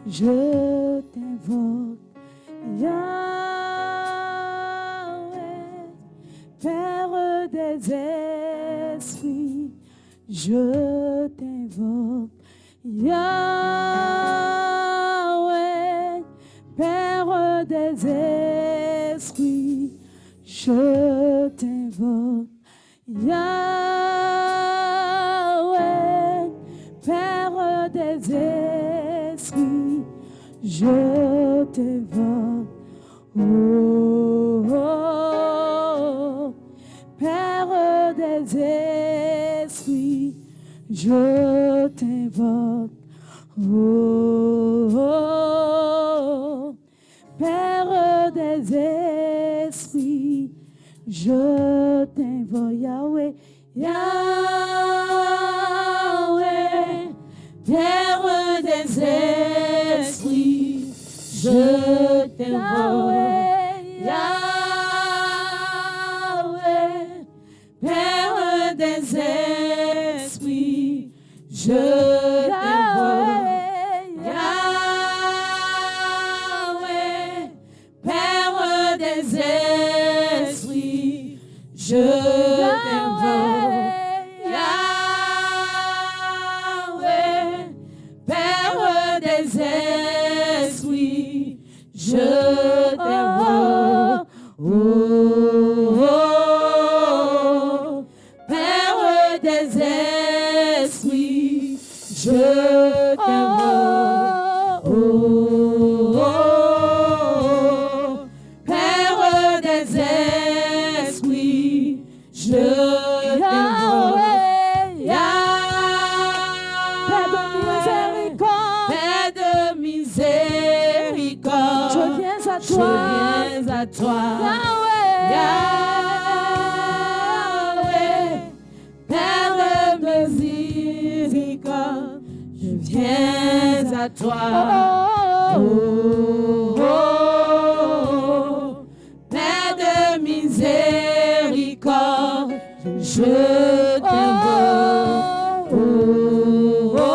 je t'invoque. Yahweh, Père des esprits, je t'invoque. Yahweh, Père des esprits, je t'invoque. Yahweh, Père des esprits, je t'invoque. Oh, oh, Père des esprits, je t'invoque. Oh, oh, Père des esprits, je t'invoque. Yahweh, Yahweh, Père des esprits, je t'invoque. Yahweh, Père des esprits, je t'invoque. Yahweh, Père des esprits, je t'invoque. Yahweh, Père des esprits, je t'invoque. Oh, oh, Père des esprits, je t'invoque. Oh, oh, Père des esprits, je t'invoque. Père de miséricorde, je viens à toi. Yahweh, Père de miséricorde, je viens à toi. Oh, oh, Père de miséricorde, je t'invoque. Oh, oh,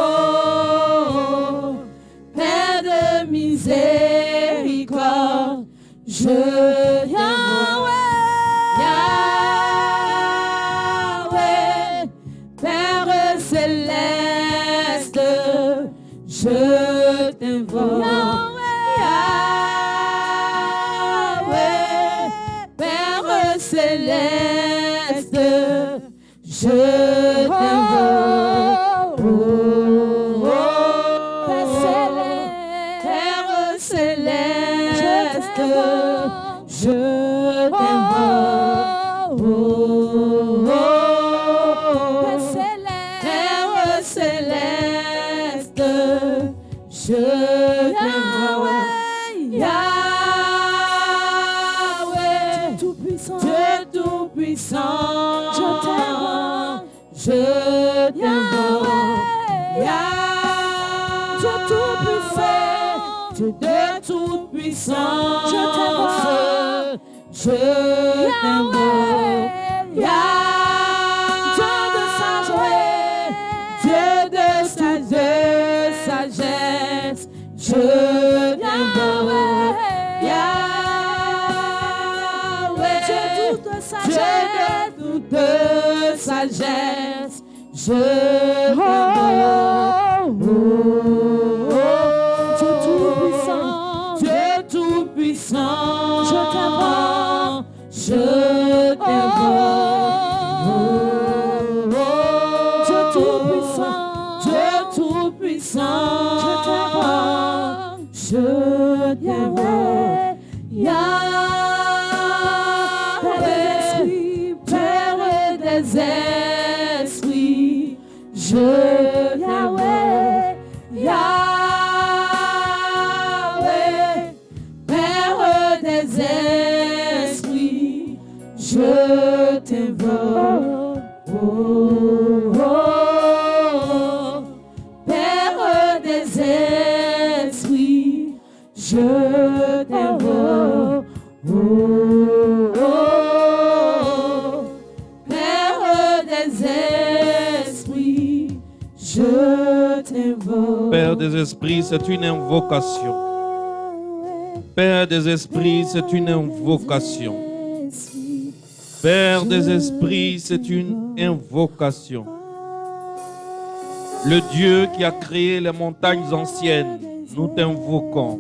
Père de miséricorde, je t'invoque. Yahweh, Père céleste, je t'invoque. Yahweh, Père céleste, je t'invoque. Oh, oh, Père céleste, je t'invoque. Oh, oh, Père céleste, je t'invoque. Yahweh, Dieu tout-puissant, je t'invoque. Je t'invoque. Dieu tout-puissant, Dieu de toute-puissance, je t'invoque. Je t'invoque. Dieu de sagesse, je t'invoque. Yahweh, Dieu de toute sagesse, je t'invoque. Dieu tout-puissant, je t'invoque. Je t'invoque. Dieu tout-puissant, je t'invoque. Je t'invoque. Yahweh, Père des esprits, je t'invoque. Yahweh, Père des esprits, je t'invoque. Oh, oh, Père des esprits, je t'invoque. Oh, oh, Père des esprits, je t'invoque. Père des esprits, c'est une invocation. Père des esprits, c'est une invocation. Père des esprits, c'est une invocation. Le Dieu qui a créé les montagnes anciennes, nous t'invoquons.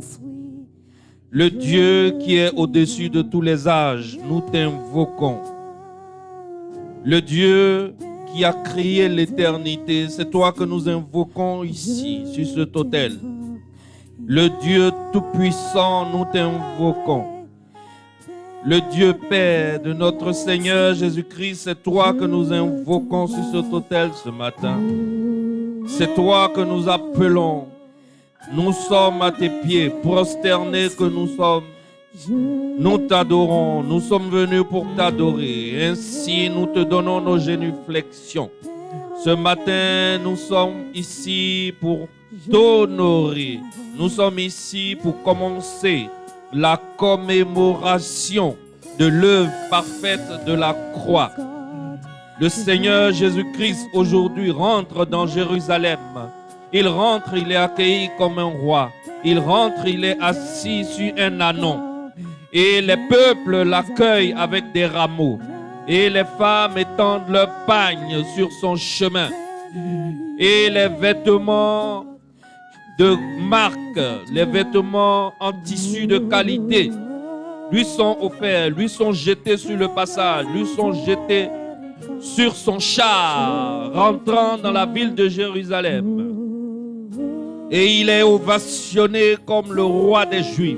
Le Dieu qui est au-dessus de tous les âges, nous t'invoquons. Le Dieu qui a créé l'éternité, c'est toi que nous invoquons ici, sur cet autel. Le Dieu Tout-Puissant, nous t'invoquons. Le Dieu Père de notre Seigneur Jésus-Christ, c'est toi que nous invoquons sur cet autel ce matin. C'est toi que nous appelons. Nous sommes à tes pieds, prosternés que nous sommes. Nous t'adorons, nous sommes venus pour t'adorer. Ainsi, nous te donnons nos génuflexions. Ce matin, nous sommes ici pour t'honorer. Nous sommes ici pour commencer la commémoration de l'œuvre parfaite de la croix. Le Seigneur Jésus-Christ aujourd'hui rentre dans Jérusalem. Il rentre, il est accueilli comme un roi. Il rentre, il est assis sur un ânon. Et les peuples l'accueillent avec des rameaux. Et les femmes étendent leurs pagnes sur son chemin. Et les vêtements de marque, les vêtements en tissu de qualité, lui sont offerts, lui sont jetés sur le passage, lui sont jetés sur son char, rentrant dans la ville de Jérusalem. Et il est ovationné comme le roi des Juifs.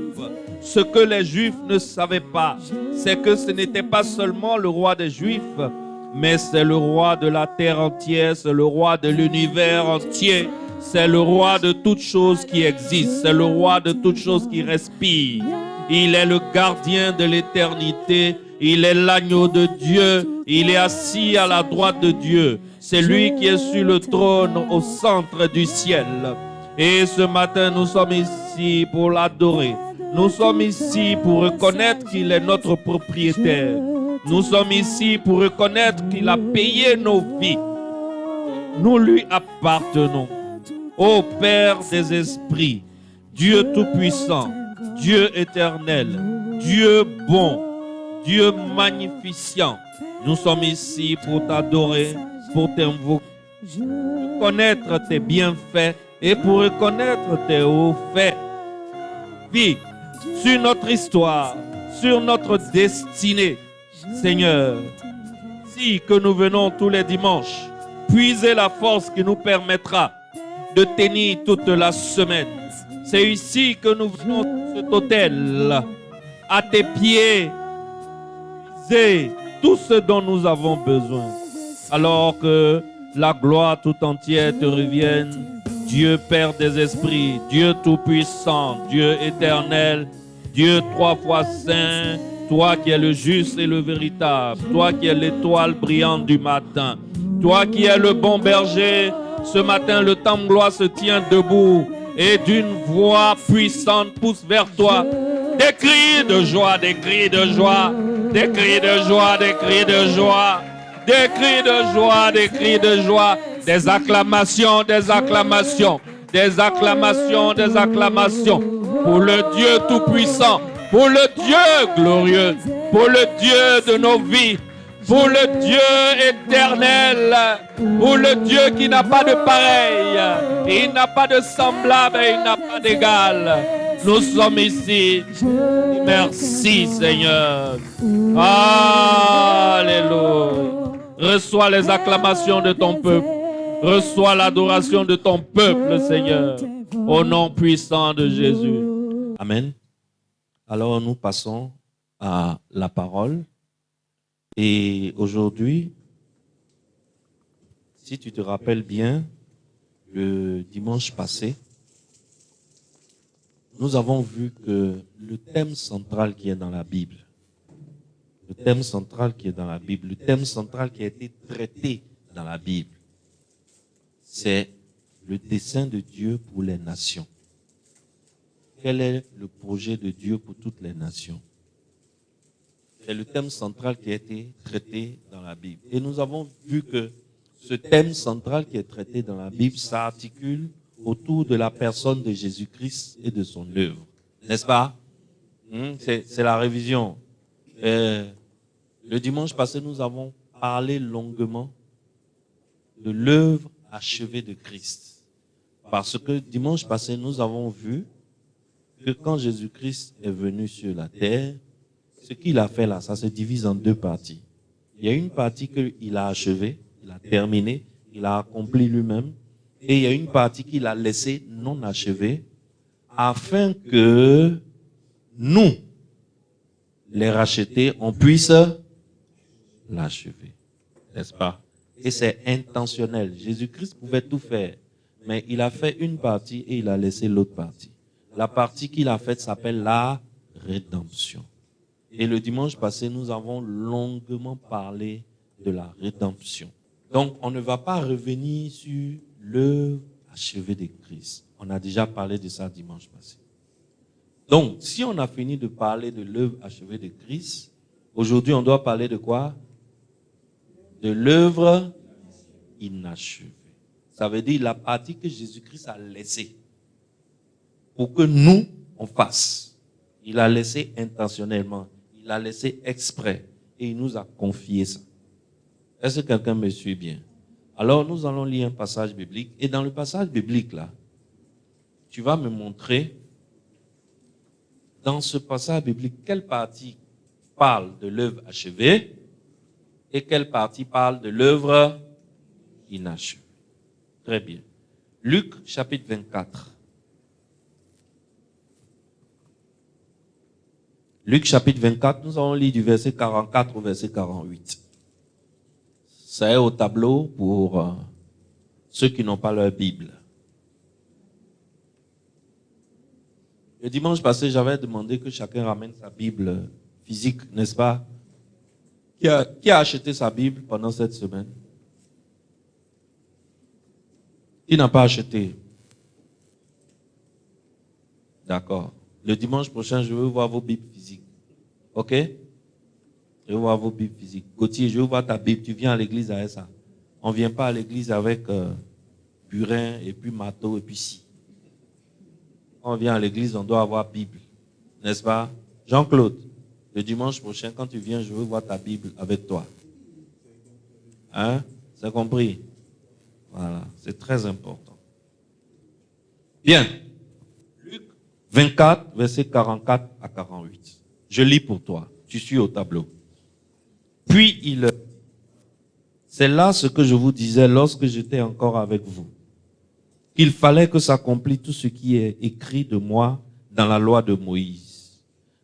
Ce que les Juifs ne savaient pas, c'est que ce n'était pas seulement le roi des Juifs, mais c'est le roi de la terre entière, c'est le roi de l'univers entier, c'est le roi de toutes choses qui existent, c'est le roi de toutes choses qui respirent. Il est le gardien de l'éternité, il est l'agneau de Dieu, il est assis à la droite de Dieu. C'est lui qui est sur le trône au centre du ciel. Et ce matin, nous sommes ici pour l'adorer. Nous sommes ici pour reconnaître qu'il est notre propriétaire. Nous sommes ici pour reconnaître qu'il a payé nos vies. Nous lui appartenons. Ô Père des esprits, Dieu tout-puissant, Dieu éternel, Dieu bon, Dieu magnificent, nous sommes ici pour t'adorer, pour t'invoquer, pour connaître tes bienfaits et pour reconnaître tes hauts faits. Vie sur notre histoire, sur notre destinée. Seigneur, si que nous venons tous les dimanches, puiser la force qui nous permettra de tenir toute la semaine. C'est ici que nous venons sur cet autel, à tes pieds, c'est tout ce dont nous avons besoin. Alors que la gloire tout entière te revienne, Dieu Père des esprits, Dieu tout-puissant, Dieu éternel, Dieu trois fois saint, toi qui es le juste et le véritable, toi qui es l'étoile brillante du matin, toi qui es le bon berger. Ce matin, le temple gloire se tient debout et d'une voix puissante pousse vers toi des cris de joie, des cris de joie, des cris de joie, des cris de joie, des cris de joie, des cris de joie, des acclamations, des acclamations, des acclamations, des acclamations pour le Dieu tout-puissant, pour le Dieu glorieux, pour le Dieu de nos vies, pour le Dieu éternel, pour le Dieu qui n'a pas de pareil, il n'a pas de semblable et il n'a pas d'égal. Nous sommes ici. Merci Seigneur. Alléluia. Reçois les acclamations de ton peuple. Reçois l'adoration de ton peuple, Seigneur. Au nom puissant de Jésus. Amen. Alors nous passons à la parole. Et aujourd'hui, si tu te rappelles bien, le dimanche passé, nous avons vu que le thème central qui est dans la Bible, le thème central qui est dans la Bible, le thème central qui a été traité dans la Bible, c'est le dessein de Dieu pour les nations. Quel est le projet de Dieu pour toutes les nations? C'est le thème central qui a été traité dans la Bible. Et nous avons vu que ce thème central qui est traité dans la Bible s'articule autour de la personne de Jésus-Christ et de son œuvre. N'est-ce pas? C'est la révision. Le dimanche passé, nous avons parlé longuement de l'œuvre achevée de Christ. Parce que dimanche passé, nous avons vu que quand Jésus-Christ est venu sur la terre, ce qu'il a fait là, ça se divise en deux parties. Il y a une partie qu'il a achevée, il a terminé, il a accompli lui-même, et il y a une partie qu'il a laissée non achevée, afin que nous, les rachetés, on puisse l'achever. N'est-ce pas? Et c'est intentionnel. Jésus-Christ pouvait tout faire, mais il a fait une partie et il a laissé l'autre partie. La partie qu'il a faite s'appelle la rédemption. Et le dimanche passé, nous avons longuement parlé de la rédemption. Donc, on ne va pas revenir sur l'œuvre achevée de Christ. On a déjà parlé de ça dimanche passé. Donc, si on a fini de parler de l'œuvre achevée de Christ, aujourd'hui, on doit parler de quoi? De l'œuvre inachevée. Ça veut dire la partie que Jésus-Christ a laissée pour que nous, on fasse. Il a laissé intentionnellement. Il a laissé exprès. Et il nous a confié ça. Est-ce que quelqu'un me suit bien? Alors, nous allons lire un passage biblique. Et dans le passage biblique, là, tu vas me montrer, dans ce passage biblique, quelle partie parle de l'œuvre achevée et quelle partie parle de l'œuvre inachevée. Très bien. Luc, chapitre 24. Luc, chapitre 24, nous allons lire du verset 44 au verset 48. Ça est au tableau pour ceux qui n'ont pas leur Bible. Le dimanche passé, j'avais demandé que chacun ramène sa Bible physique, n'est-ce pas? Qui a acheté sa Bible pendant cette semaine? Qui n'a pas acheté? D'accord. Le dimanche prochain, je veux voir vos Bibles physiques. OK? Je veux voir vos Bibles physiques. Gauthier, je veux voir ta Bible. Tu viens à l'église avec ça. On ne vient pas à l'église avec burin et puis marteau et puis scie. Quand on vient à l'église, on doit avoir Bible. N'est-ce pas? Jean-Claude, le dimanche prochain, quand tu viens, je veux voir ta Bible avec toi. Hein? C'est compris? Voilà, c'est très important. Bien. Luc 24, versets 44 à 48. Je lis pour toi. Tu suis au tableau. Puis c'est là ce que je vous disais lorsque j'étais encore avec vous, qu'il fallait que s'accomplisse tout ce qui est écrit de moi dans la loi de Moïse,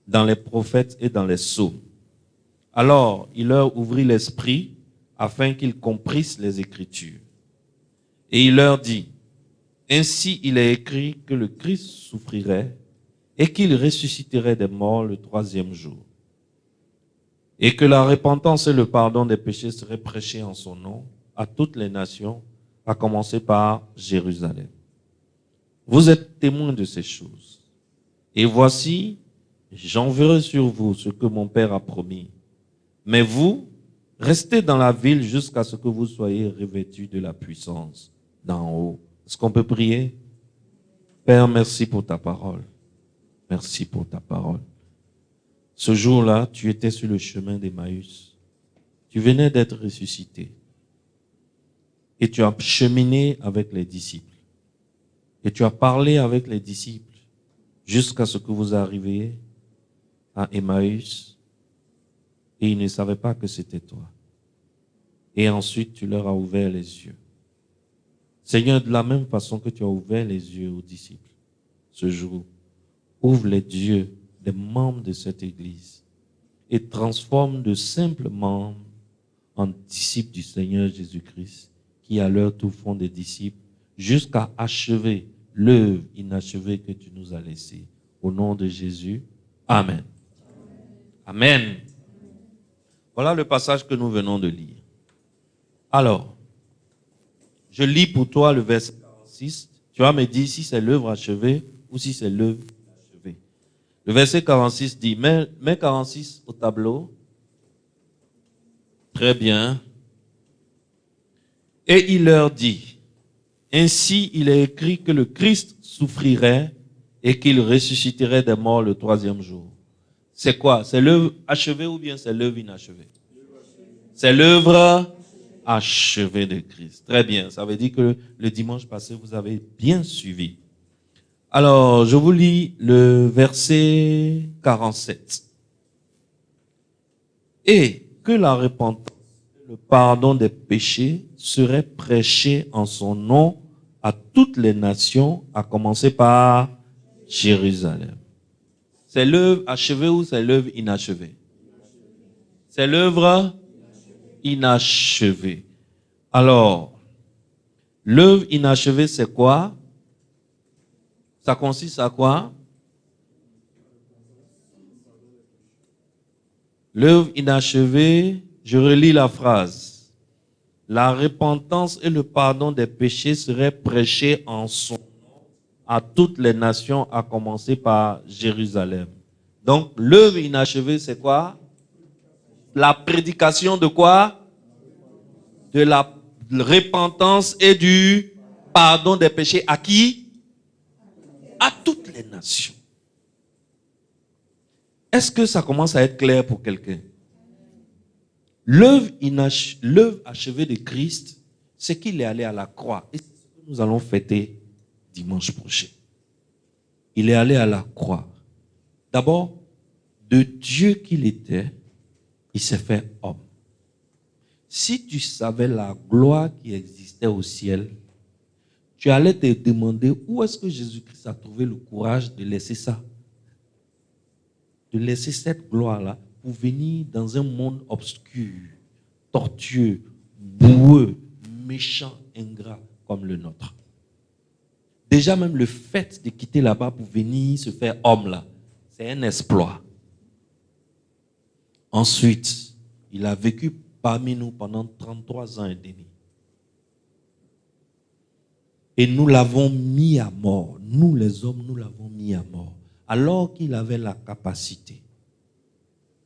dans les prophètes et dans les psaumes. Alors, il leur ouvrit l'esprit afin qu'ils comprissent les Écritures. Et il leur dit, ainsi il est écrit que le Christ souffrirait et qu'il ressusciterait des morts le 3e jour. Et que la repentance et le pardon des péchés seraient prêchés en son nom à toutes les nations, à commencer par Jérusalem. Vous êtes témoins de ces choses. Et voici, j'enverrai sur vous ce que mon Père a promis. Mais vous, restez dans la ville jusqu'à ce que vous soyez revêtus de la puissance d'en haut. Est-ce qu'on peut prier? Père, merci pour ta parole. Merci pour ta parole. Ce jour-là, tu étais sur le chemin d'Emmaüs. Tu venais d'être ressuscité. Et tu as cheminé avec les disciples. Et tu as parlé avec les disciples jusqu'à ce que vous arriviez à Emmaüs. Et ils ne savaient pas que c'était toi. Et ensuite, tu leur as ouvert les yeux. Seigneur, de la même façon que tu as ouvert les yeux aux disciples, ce jour, ouvre les yeux des membres de cette Église et transforme de simples membres en disciples du Seigneur Jésus-Christ, qui à leur tour font des disciples, jusqu'à achever l'œuvre inachevée que tu nous as laissée. Au nom de Jésus, Amen. Amen. Voilà le passage que nous venons de lire. Alors, je lis pour toi le verset 46. Tu vas me dire si c'est l'œuvre achevée ou si c'est l'œuvre inachevée. Le verset 46 dit, mets 46 au tableau. Très bien. Et il leur dit, ainsi il est écrit que le Christ souffrirait et qu'il ressusciterait des morts le 3e jour. C'est quoi? C'est l'œuvre achevée ou bien c'est l'œuvre inachevée? C'est l'œuvre achevée de Christ. Très bien. Ça veut dire que le dimanche passé, vous avez bien suivi. Alors, je vous lis le verset 47. Et que la repentance, le pardon des péchés serait prêché en son nom à toutes les nations, à commencer par Jérusalem. C'est l'œuvre achevée ou c'est l'œuvre inachevée? C'est l'œuvre inachevée. Alors, l'œuvre inachevée, c'est quoi? Ça consiste à quoi? L'œuvre inachevée, je relis la phrase. La repentance et le pardon des péchés seraient prêchés en son nom à toutes les nations, à commencer par Jérusalem. Donc, l'œuvre inachevée, c'est quoi? La prédication de quoi? De la repentance et du pardon des péchés. À qui? À toutes les nations. Est-ce que ça commence à être clair pour quelqu'un? L'œuvre achevée de Christ, c'est qu'il est allé à la croix. Et c'est ce que nous allons fêter dimanche prochain. Il est allé à la croix. D'abord, de Dieu qu'il était, il s'est fait homme. Si tu savais la gloire qui existait au ciel, tu allais te demander où est-ce que Jésus-Christ a trouvé le courage de laisser ça, de laisser cette gloire-là pour venir dans un monde obscur, tortueux, boueux, méchant, ingrat comme le nôtre. Déjà même le fait de quitter là-bas pour venir se faire homme là, c'est un exploit. Ensuite, il a vécu parmi nous pendant 33 ans et demi. Et nous l'avons mis à mort. Nous les hommes, nous l'avons mis à mort. Alors qu'il avait la capacité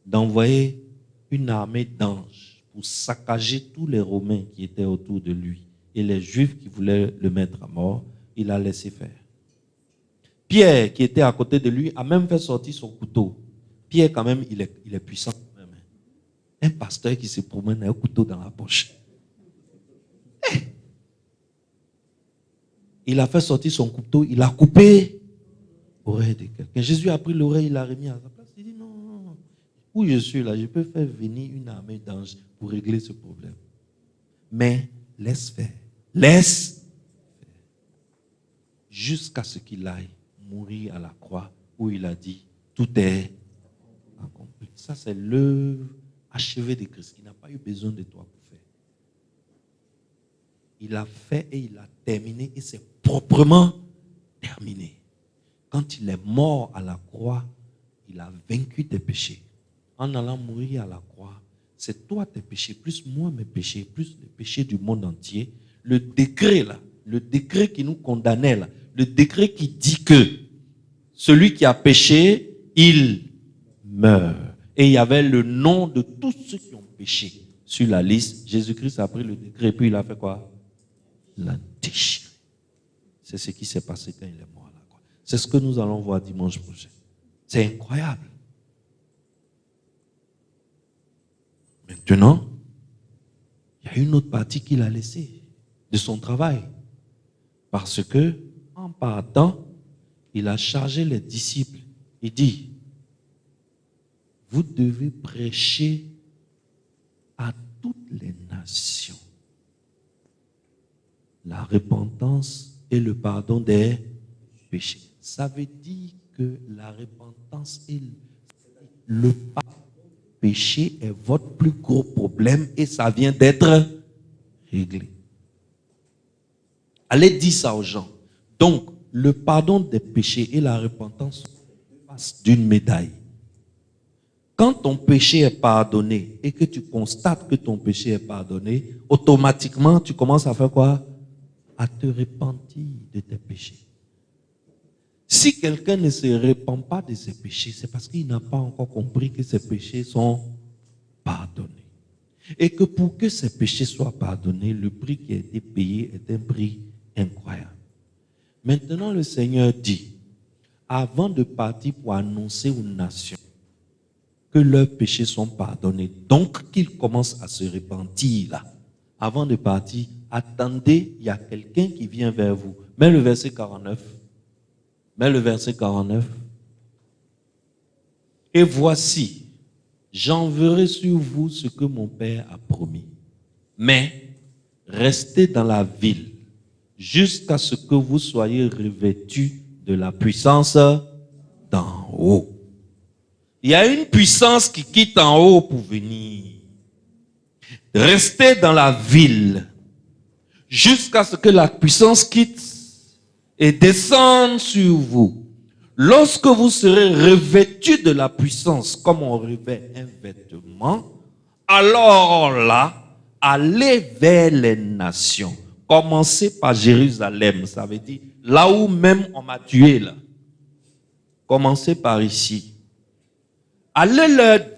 d'envoyer une armée d'anges pour saccager tous les Romains qui étaient autour de lui et les Juifs qui voulaient le mettre à mort, il a laissé faire. Pierre, qui était à côté de lui, a même fait sortir son couteau. Pierre, quand même, il est puissant. Un pasteur qui se promène avec un couteau dans la poche. Il a fait sortir son couteau, il a coupé l'oreille de quelqu'un. Jésus a pris l'oreille, il l'a remis à sa place. Il dit non, où je suis là, je peux faire venir une armée d'anges pour régler ce problème. Mais laisse faire. Laisse faire. Jusqu'à ce qu'il aille mourir à la croix où il a dit tout est accompli. Ça, c'est l'œuvre achevée de Christ. Il n'a pas eu besoin de toi pour faire. Il a fait et il a terminé et c'est proprement terminé. Quand il est mort à la croix, il a vaincu tes péchés. En allant mourir à la croix, c'est toi tes péchés, plus moi mes péchés, plus les péchés du monde entier. Le décret là, le décret qui nous condamnait là, le décret qui dit que celui qui a péché, il meurt. Et il y avait le nom de tous ceux qui ont péché sur la liste. Jésus-Christ a pris le décret et puis il a fait quoi? La déchiré. C'est ce qui s'est passé quand il est mort là. C'est ce que nous allons voir dimanche prochain. C'est incroyable. Maintenant, il y a une autre partie qu'il a laissée de son travail. Parce que, en partant, il a chargé les disciples. Il dit, vous devez prêcher à toutes les nations la repentance et le pardon des péchés. Ça veut dire que la repentance et le pardon des péchés est votre plus gros problème et ça vient d'être réglé. Allez dire ça aux gens. Donc, le pardon des péchés et la repentance sont face d'une médaille. Quand ton péché est pardonné et que tu constates que ton péché est pardonné, automatiquement, tu commences à faire quoi? À te repentir de tes péchés. Si quelqu'un ne se repent pas de ses péchés, c'est parce qu'il n'a pas encore compris que ses péchés sont pardonnés. Et que pour que ses péchés soient pardonnés, le prix qui a été payé est un prix incroyable. Maintenant, le Seigneur dit, avant de partir pour annoncer aux nations que leurs péchés sont pardonnés, donc qu'ils commencent à se repentir là, avant de partir, attendez, il y a quelqu'un qui vient vers vous. Mets le verset 49. Mets le verset 49. Et voici, j'enverrai sur vous ce que mon Père a promis. Mais restez dans la ville jusqu'à ce que vous soyez revêtus de la puissance d'en haut. Il y a une puissance qui quitte en haut pour venir. Restez dans la ville jusqu'à ce que la puissance quitte et descende sur vous. Lorsque vous serez revêtus de la puissance, comme on revêt un vêtement, alors là, allez vers les nations. Commencez par Jérusalem, ça veut dire là où même on m'a tué là. Commencez par ici. Allez leur dire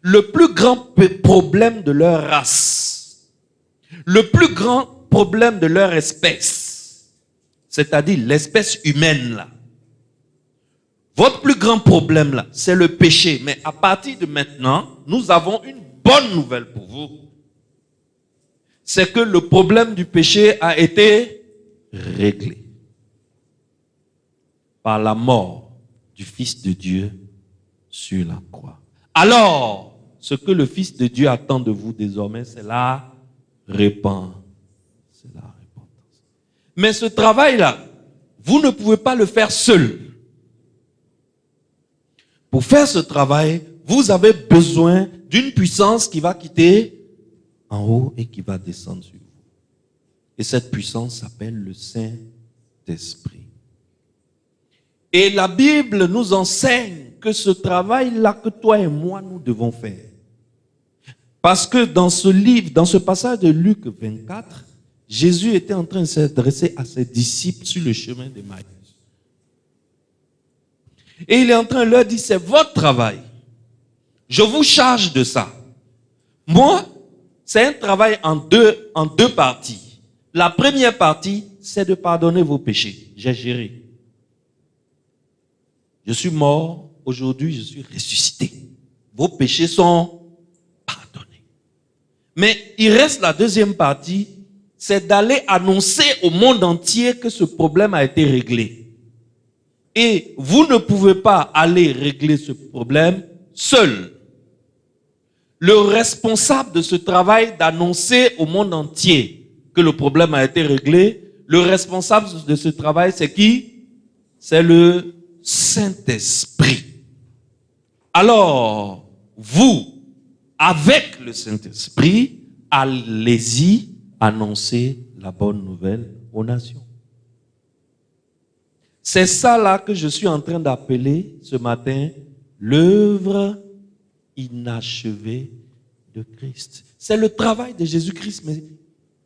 le plus grand problème de leur race, le plus grand problème de leur espèce, c'est-à-dire l'espèce humaine là. Votre plus grand problème là, c'est le péché. Mais à partir de maintenant, nous avons une bonne nouvelle pour vous. C'est que le problème du péché a été réglé par la mort du Fils de Dieu sur la croix. Alors, ce que le Fils de Dieu attend de vous désormais, c'est la repentance. C'est la repentance. Mais ce travail-là, vous ne pouvez pas le faire seul. Pour faire ce travail, vous avez besoin d'une puissance qui va quitter en haut et qui va descendre sur vous. Et cette puissance s'appelle le Saint-Esprit. Et la Bible nous enseigne que ce travail-là que toi et moi nous devons faire. Parce que dans ce livre, dans ce passage de Luc 24, Jésus était en train de s'adresser à ses disciples sur le chemin d'Emmaüs. Et il est en train de leur dire, c'est votre travail. Je vous charge de ça. Moi, c'est un travail en deux parties. La première partie, c'est de pardonner vos péchés. J'ai géré. Je suis mort, aujourd'hui je suis ressuscité. Vos péchés sont pardonnés. Mais il reste la deuxième partie, c'est d'aller annoncer au monde entier que ce problème a été réglé. Et vous ne pouvez pas aller régler ce problème seul. Le responsable de ce travail d'annoncer au monde entier que le problème a été réglé, le responsable de ce travail, c'est qui? C'est le Saint-Esprit. Alors, vous, avec le Saint-Esprit, allez-y annoncer la bonne nouvelle aux nations. C'est ça là que je suis en train d'appeler ce matin l'œuvre inachevée de Christ. C'est le travail de Jésus-Christ, mais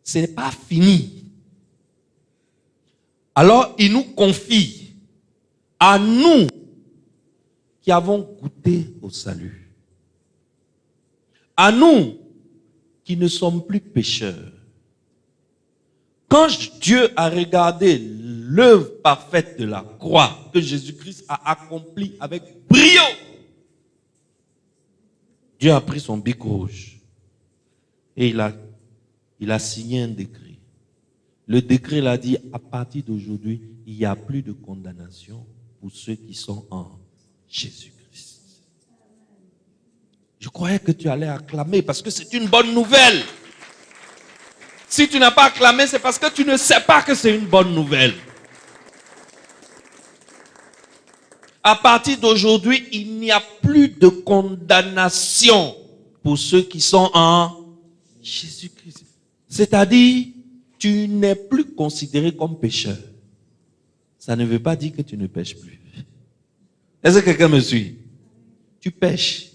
ce n'est pas fini. Alors, il nous confie à nous qui avons goûté au salut, à nous qui ne sommes plus pécheurs. Quand Dieu a regardé l'œuvre parfaite de la croix que Jésus-Christ a accomplie avec brio, Dieu a pris son bic rouge et il a signé un décret. Le décret l'a dit, à partir d'aujourd'hui, il n'y a plus de condamnation pour ceux qui sont en Jésus-Christ. Je croyais que tu allais acclamer parce que c'est une bonne nouvelle. Si tu n'as pas acclamé, c'est parce que tu ne sais pas que c'est une bonne nouvelle. À partir d'aujourd'hui, il n'y a plus de condamnation pour ceux qui sont en Jésus-Christ. C'est-à-dire, tu n'es plus considéré comme pécheur. Ça ne veut pas dire que tu ne pêches plus. Est-ce que quelqu'un me suit? Tu pêches,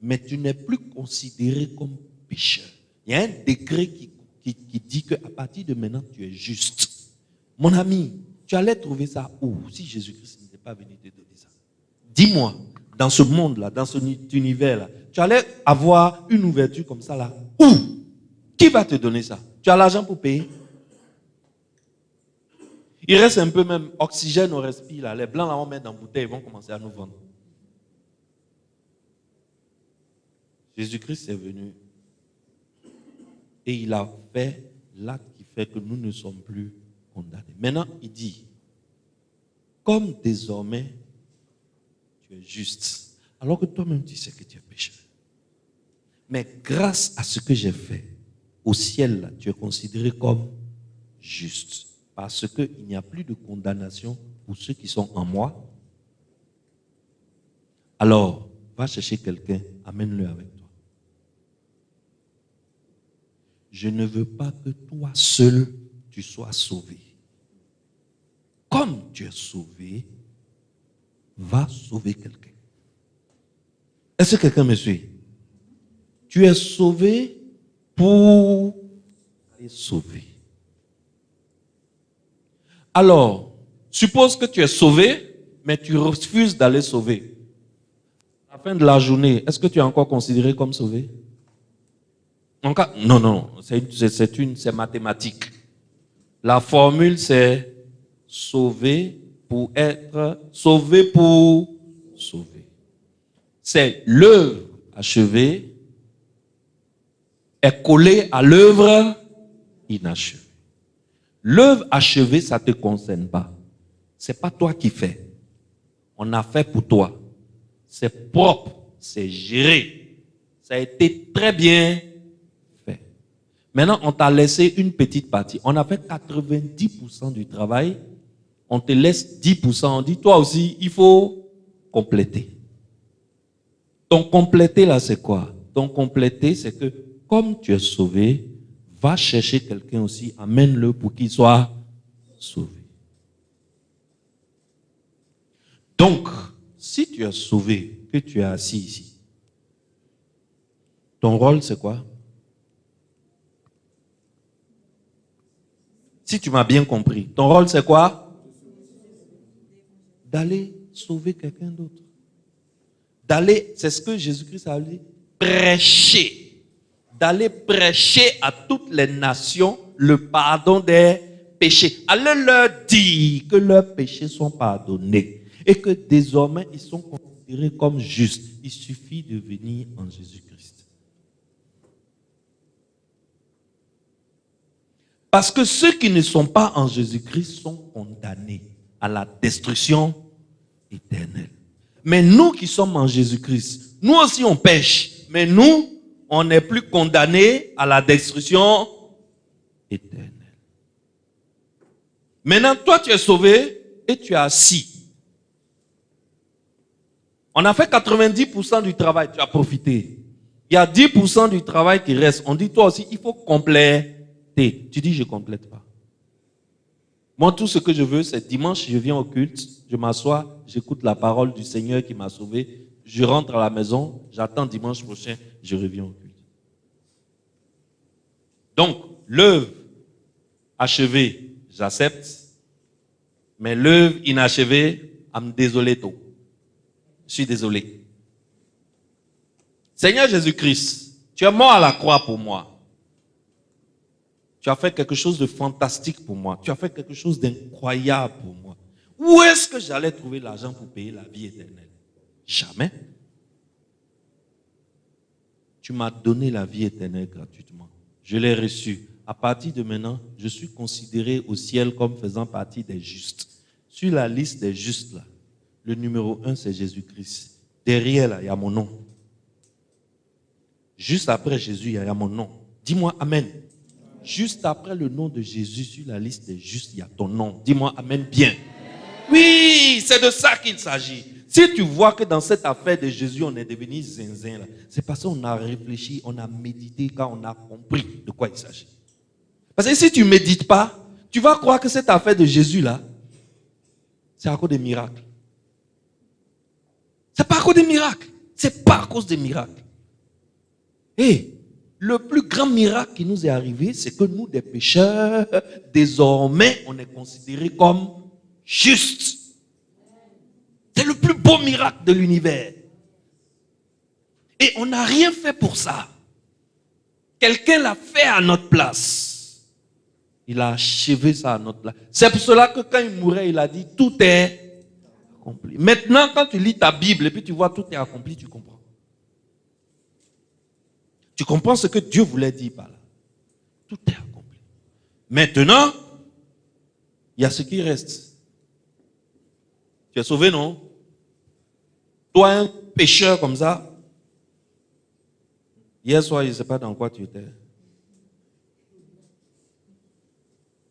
mais tu n'es plus considéré comme pécheur. Il y a un décret qui dit qu'à partir de maintenant, tu es juste. Mon ami, tu allais trouver ça où si Jésus-Christ n'était pas venu te donner ça? Dis-moi, dans ce monde-là, dans cet univers-là, tu allais avoir une ouverture comme ça là. Où? Qui va te donner ça? Tu as l'argent pour payer? Il reste un peu même oxygène au respire là. Les blancs là, on met dans la bouteille, ils vont commencer à nous vendre. Jésus-Christ est venu et il a fait l'acte qui fait que nous ne sommes plus condamnés. Maintenant, il dit, comme désormais tu es juste, alors que toi-même tu sais que tu es pécheur. Mais grâce à ce que j'ai fait, au ciel, là, tu es considéré comme juste. Parce qu'il n'y a plus de condamnation pour ceux qui sont en moi. Alors, va chercher quelqu'un, amène-le avec toi. Je ne veux pas que toi seul, tu sois sauvé. Comme tu es sauvé, va sauver quelqu'un. Est-ce que quelqu'un me suit? Tu es sauvé pour aller sauver. Alors, suppose que tu es sauvé, mais tu refuses d'aller sauver. À la fin de la journée, est-ce que tu es encore considéré comme sauvé? Non, c'est mathématique. La formule, c'est sauver pour être sauvé pour sauver. C'est l'œuvre achevée est collée à l'œuvre inachevée. L'œuvre achevée, ça ne te concerne pas. Ce n'est pas toi qui fais. On a fait pour toi. C'est propre, c'est géré. Ça a été très bien fait. Maintenant, on t'a laissé une petite partie. On a fait 90% du travail. On te laisse 10%. On dit, toi aussi, il faut compléter. Ton compléter, là, c'est quoi? Ton compléter, c'est que comme tu es sauvé, va chercher quelqu'un aussi, amène-le pour qu'il soit sauvé. Donc, si tu es sauvé, que tu es assis ici, ton rôle c'est quoi? Si tu m'as bien compris, ton rôle c'est quoi? D'aller sauver quelqu'un d'autre. D'aller, c'est ce que Jésus-Christ a dit, prêcher. D'aller prêcher à toutes les nations le pardon des péchés. Allez leur dire que leurs péchés sont pardonnés et que désormais ils sont considérés comme justes. Il suffit de venir en Jésus-Christ. Parce que ceux qui ne sont pas en Jésus-Christ sont condamnés à la destruction éternelle. Mais nous qui sommes en Jésus-Christ, nous aussi on pêche, mais nous, on n'est plus condamné à la destruction éternelle. Maintenant, toi, tu es sauvé et tu es assis. On a fait 90% du travail, tu as profité. Il y a 10% du travail qui reste. On dit, toi aussi, il faut compléter. Tu dis, je ne complète pas. Moi, tout ce que je veux, c'est dimanche, je viens au culte, je m'assois, j'écoute la parole du Seigneur qui m'a sauvé, je rentre à la maison, j'attends dimanche prochain, je reviens au culte. Donc, l'œuvre achevée, j'accepte, mais l'œuvre inachevée, I'm désolé tôt. Je suis désolé. Seigneur Jésus-Christ, tu es mort à la croix pour moi. Tu as fait quelque chose de fantastique pour moi. Tu as fait quelque chose d'incroyable pour moi. Où est-ce que j'allais trouver l'argent pour payer la vie éternelle? Jamais. Tu m'as donné la vie éternelle gratuitement. Je l'ai reçue. À partir de maintenant, je suis considéré au ciel comme faisant partie des justes. Sur la liste des justes, là, le numéro 1, c'est Jésus-Christ. Derrière, là, il y a mon nom. Juste après Jésus, il y a mon nom. Dis-moi Amen. Juste après le nom de Jésus sur la liste des justes, il y a ton nom. Dis-moi Amen bien. Oui, c'est de ça qu'il s'agit. Si tu vois que dans cette affaire de Jésus, on est devenu zinzin, là, c'est parce qu'on a réfléchi, on a médité quand on a compris de quoi il s'agit. Parce que si tu ne médites pas, tu vas croire que cette affaire de Jésus, là, c'est à cause des miracles. C'est pas à cause des miracles. C'est pas à cause des miracles. Et le plus grand miracle qui nous est arrivé, c'est que nous, des pécheurs, désormais, on est considérés comme justes. C'est le plus beau miracle de l'univers. Et on n'a rien fait pour ça. Quelqu'un l'a fait à notre place. Il a achevé ça à notre place. C'est pour cela que quand il mourait, il a dit, tout est accompli. Maintenant, quand tu lis ta Bible et puis tu vois tout est accompli, tu comprends. Tu comprends ce que Dieu voulait dire par là. Tout est accompli. Maintenant, il y a ce qui reste. Tu es sauvé, non? Toi, un pécheur comme ça, hier soir, je ne sais pas dans quoi tu étais.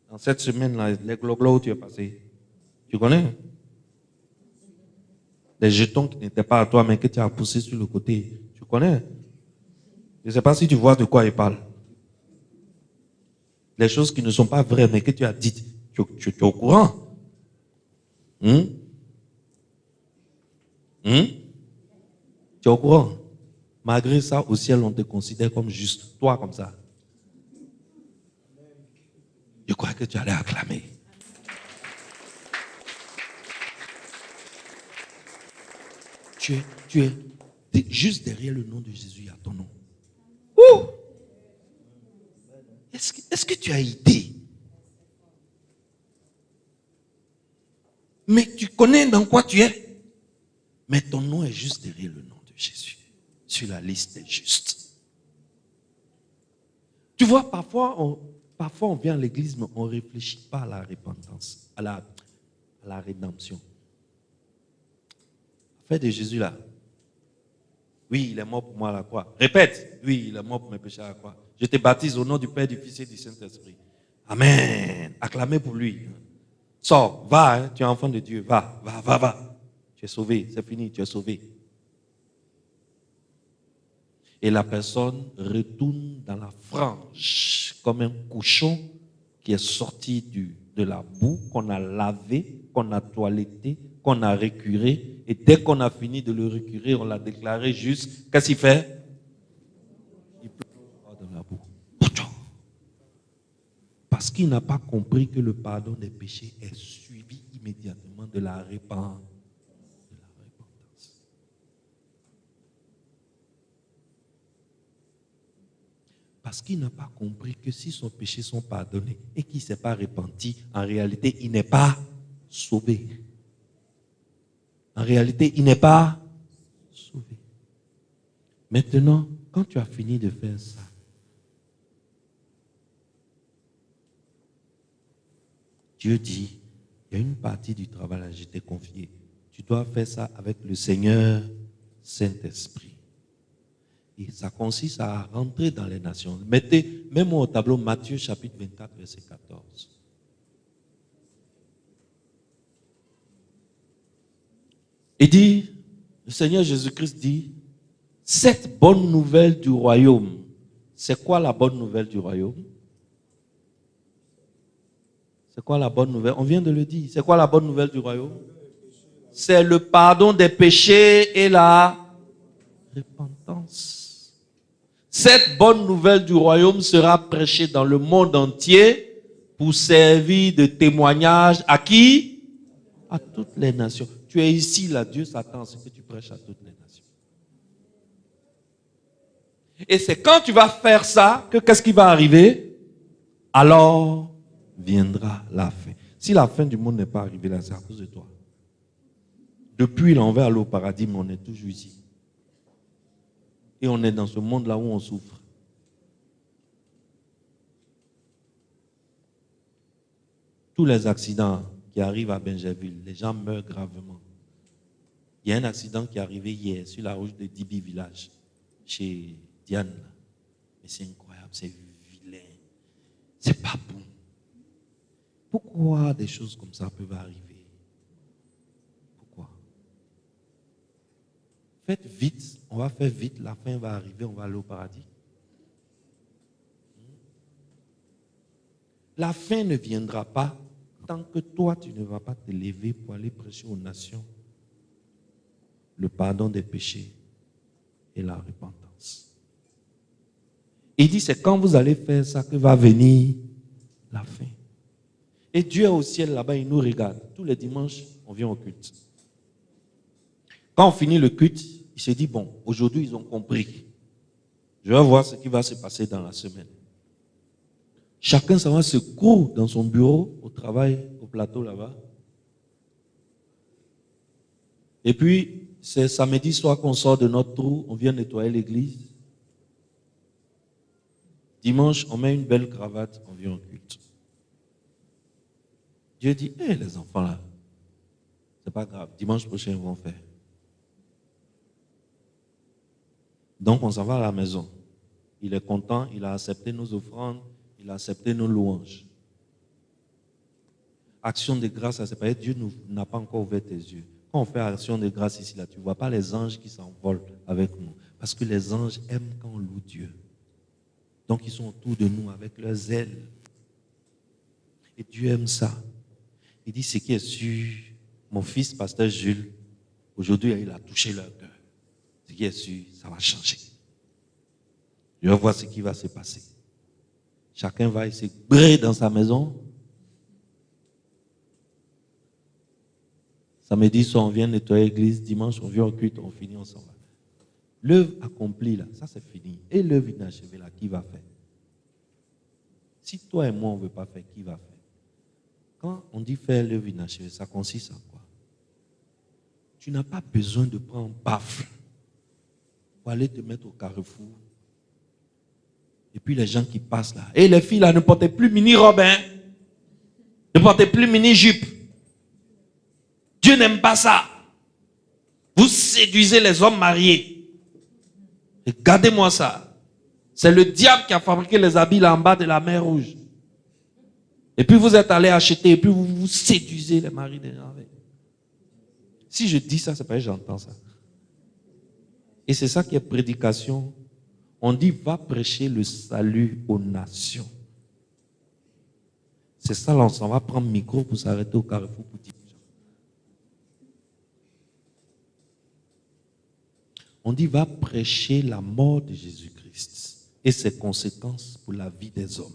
Dans cette semaine-là, les globes où tu es passé. Tu connais? Les jetons qui n'étaient pas à toi, mais que tu as poussés sur le côté. Tu connais? Je ne sais pas si tu vois de quoi il parle. Les choses qui ne sont pas vraies, mais que tu as dites. Tu es au courant? Tu es au courant? Malgré ça, au ciel, on te considère comme juste. Toi, comme ça. Je crois que tu allais acclamer. Tu es juste derrière le nom de Jésus, il y a ton nom. Ouh! Est-ce que tu as idée? Mais tu connais dans quoi tu es. Mais ton nom est juste derrière le nom de Jésus. Sur la liste des justes. Tu vois, parfois on vient à l'église, mais on ne réfléchit pas à la repentance, à la rédemption. Fait de Jésus là. Oui, il est mort pour moi à la croix. Répète. Oui, il est mort pour mes péchés à la croix. Je te baptise au nom du Père, du Fils et du Saint-Esprit. Amen. Acclamez pour lui. Sors, va, hein, tu es enfant de Dieu. Va. Tu es sauvé, c'est fini, tu es sauvé. Et la personne retourne dans la frange comme un cochon qui est sorti de la boue, qu'on a lavé, qu'on a toiletté, qu'on a récuré. Et dès qu'on a fini de le récurer, on l'a déclaré juste. Qu'est-ce qu'il fait? Il pleure dans la boue. Parce qu'il n'a pas compris que le pardon des péchés est suivi immédiatement de la repentance. Parce qu'il n'a pas compris que si son péché sont pardonnés et qu'il ne s'est pas repenti, en réalité, il n'est pas sauvé. En réalité, il n'est pas sauvé. Maintenant, quand tu as fini de faire ça, Dieu dit, il y a une partie du travail que je t'ai confié. Tu dois faire ça avec le Seigneur Saint-Esprit. Et ça consiste à rentrer dans les nations. Mettez même au tableau Matthieu chapitre 24, verset 14. Il dit, le Seigneur Jésus-Christ dit, cette bonne nouvelle du royaume, c'est quoi la bonne nouvelle du royaume? C'est quoi la bonne nouvelle? On vient de le dire. C'est quoi la bonne nouvelle du royaume? C'est le pardon des péchés et la repentance. Cette bonne nouvelle du royaume sera prêchée dans le monde entier pour servir de témoignage à qui? À toutes les nations. Tu es ici, là, Dieu s'attend à ce que tu prêches à toutes les nations. Et c'est quand tu vas faire ça que qu'est-ce qui va arriver? Alors viendra la fin. Si la fin du monde n'est pas arrivée là, c'est à cause de toi. Depuis là, on va aller au paradis, mais on est toujours ici. Et on est dans ce monde-là où on souffre. Tous les accidents qui arrivent à Benjerville, les gens meurent gravement. Il y a un accident qui est arrivé hier sur la route de Dibi Village, chez Diane. Mais c'est incroyable, c'est vilain. C'est pas bon. Pourquoi des choses comme ça peuvent arriver? Pourquoi? Faites vite, on va faire vite, la fin va arriver, on va aller au paradis. La fin ne viendra pas tant que toi, tu ne vas pas te lever pour aller prêcher aux nations le pardon des péchés et la repentance. Il dit, c'est quand vous allez faire ça que va venir la fin. Et Dieu est au ciel là-bas, il nous regarde. Tous les dimanches, on vient au culte. Quand on finit le culte, il s'est dit, bon, aujourd'hui, ils ont compris. Je vais voir ce qui va se passer dans la semaine. Chacun s'en va se court dans son bureau, au travail, au plateau là-bas. Et puis, c'est samedi soir qu'on sort de notre trou, on vient nettoyer l'église. Dimanche, on met une belle cravate, on vient au culte. Dieu dit, hé, les enfants là, c'est pas grave, dimanche prochain, ils vont faire. Donc, on s'en va à la maison. Il est content, il a accepté nos offrandes, il a accepté nos louanges. Action de grâce, c'est pas Dieu n'a pas encore ouvert tes yeux. Quand on fait action de grâce ici, là, tu ne vois pas les anges qui s'envolent avec nous. Parce que les anges aiment quand on loue Dieu. Donc, ils sont autour de nous avec leurs ailes. Et Dieu aime ça. Il dit, ce qui est sûr, mon fils, pasteur Jules, aujourd'hui, il a touché leur cœur. Ce qui est sûr, ça va changer. Je vais voir ce qui va se passer. Chacun va essayer de briller dans sa maison. Samedi soir, on vient nettoyer l'église. Dimanche, on vient au culte, on finit, on s'en va. L'œuvre accomplie, là, ça c'est fini. Et l'œuvre inachevée, là, qui va faire? Si toi et moi, on ne veut pas faire, qui va faire? Quand on dit faire l'œuvre inachevée, ça consiste en quoi? Tu n'as pas besoin de prendre un baffle pour aller te mettre au carrefour. Et puis les gens qui passent là. Et les filles là ne portaient plus mini-robe, hein? Ne portaient plus mini-jupe. Dieu n'aime pas ça. Vous séduisez les hommes mariés. Regardez-moi ça. C'est le diable qui a fabriqué les habits là en bas de la mer Rouge. Et puis vous êtes allés acheter et puis vous séduisez les maris des gens avec. Si je dis ça, c'est pas que j'entends ça. Et c'est ça qui est prédication. On dit, va prêcher le salut aux nations. C'est ça, là, on s'en va prendre le micro pour s'arrêter au carrefour pour dire. On dit, va prêcher la mort de Jésus-Christ et ses conséquences pour la vie des hommes.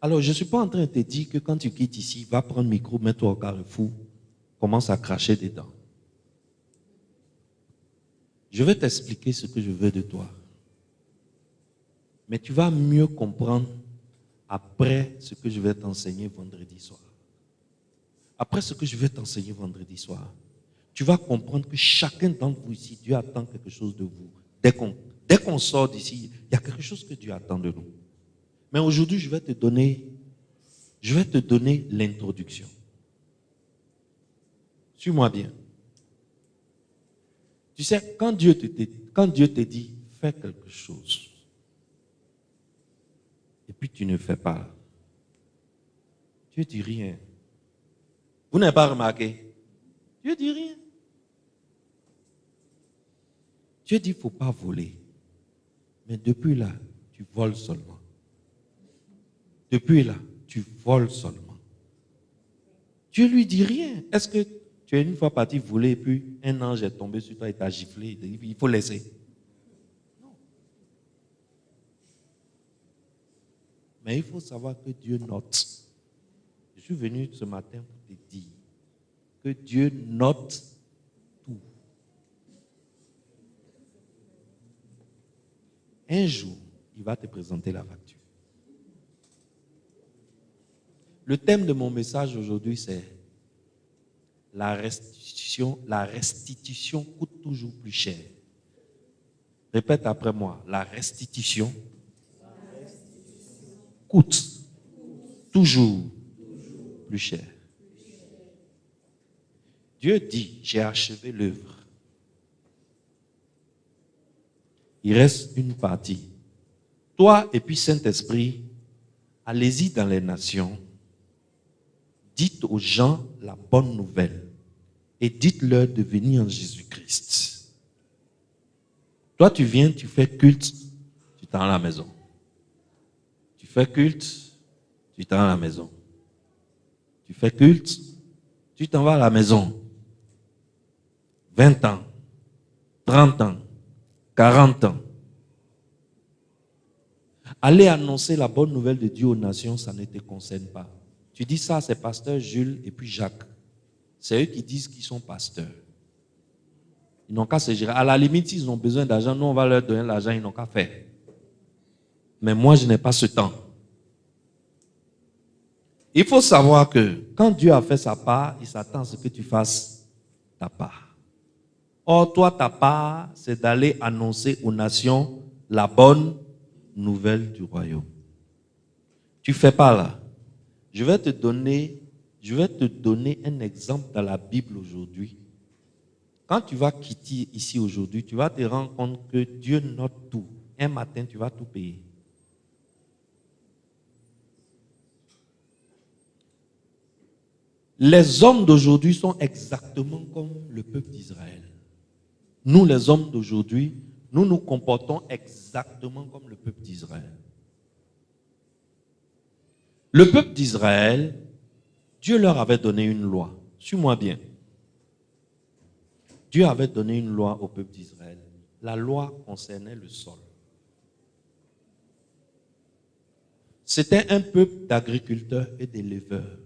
Alors, je ne suis pas en train de te dire que quand tu quittes ici, va prendre le micro, mets-toi au carrefour, commence à cracher dedans. Je vais t'expliquer ce que je veux de toi. Mais tu vas mieux comprendre après ce que je vais t'enseigner vendredi soir. Après ce que je vais t'enseigner vendredi soir, tu vas comprendre que chacun d'entre vous ici, Dieu attend quelque chose de vous. Dès qu'on sort d'ici, il y a quelque chose que Dieu attend de nous. Mais aujourd'hui, je vais te donner l'introduction. Suis-moi bien. Tu sais, quand Dieu te dit, fais quelque chose, et puis tu ne fais pas, Dieu ne dit rien. Vous n'avez pas remarqué? Dieu ne dit rien. Dieu dit, il ne faut pas voler. Mais depuis là, tu voles seulement. Depuis là, tu voles seulement. Dieu ne lui dit rien. Est-ce que tu es une fois parti voler et puis un ange est tombé sur toi et t'a giflé? Il faut laisser. Non. Mais il faut savoir que Dieu note. Je suis venu ce matin pour te dire que Dieu note tout. Un jour, il va te présenter la facture. Le thème de mon message aujourd'hui, c'est la restitution. La restitution coûte toujours plus cher. Répète après moi. La restitution coûte toujours plus cher. Dieu dit, j'ai achevé l'œuvre. Il reste une partie. Toi et puis Saint-Esprit, allez-y dans les nations. Dites aux gens la bonne nouvelle et dites-leur de venir en Jésus-Christ. Toi, tu viens, tu fais culte, tu t'en vas à la maison. Tu fais culte, tu t'en vas à la maison. Tu fais culte, tu t'en vas à la maison. 20 ans, 30 ans, 40 ans. Aller annoncer la bonne nouvelle de Dieu aux nations, ça ne te concerne pas. Tu dis ça, c'est pasteur Jules et puis Jacques. C'est eux qui disent qu'ils sont pasteurs. Ils n'ont qu'à se gérer. À la limite, s'ils ont besoin d'argent, nous, on va leur donner l'argent, ils n'ont qu'à faire. Mais moi, je n'ai pas ce temps. Il faut savoir que quand Dieu a fait sa part, il s'attend à ce que tu fasses ta part. Or, toi, ta part, c'est d'aller annoncer aux nations la bonne nouvelle du royaume. Tu ne fais pas là. Je vais te donner un exemple dans la Bible aujourd'hui. Quand tu vas quitter ici aujourd'hui, tu vas te rendre compte que Dieu note tout. Un matin, tu vas tout payer. Les hommes d'aujourd'hui sont exactement comme le peuple d'Israël. Nous, les hommes d'aujourd'hui, nous nous comportons exactement comme le peuple d'Israël. Le peuple d'Israël, Dieu leur avait donné une loi. Suis-moi bien. Dieu avait donné une loi au peuple d'Israël. La loi concernait le sol. C'était un peuple d'agriculteurs et d'éleveurs.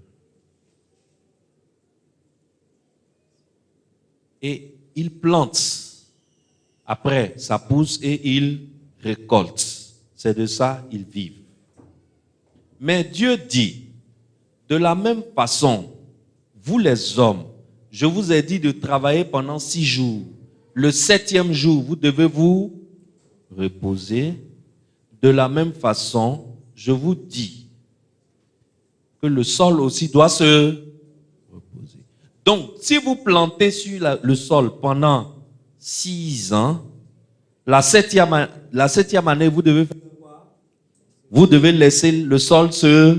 Et ils plantent. Après, ça pousse et ils récoltent. C'est de ça qu'ils vivent. Mais Dieu dit, de la même façon, vous les hommes, je vous ai dit de travailler pendant 6 jours. Le 7e jour, vous devez vous reposer. De la même façon, je vous dis que le sol aussi doit se reposer. Donc, si vous plantez sur le sol pendant 6 ans, la septième année, vous devez faire quoi? Vous devez laisser le sol se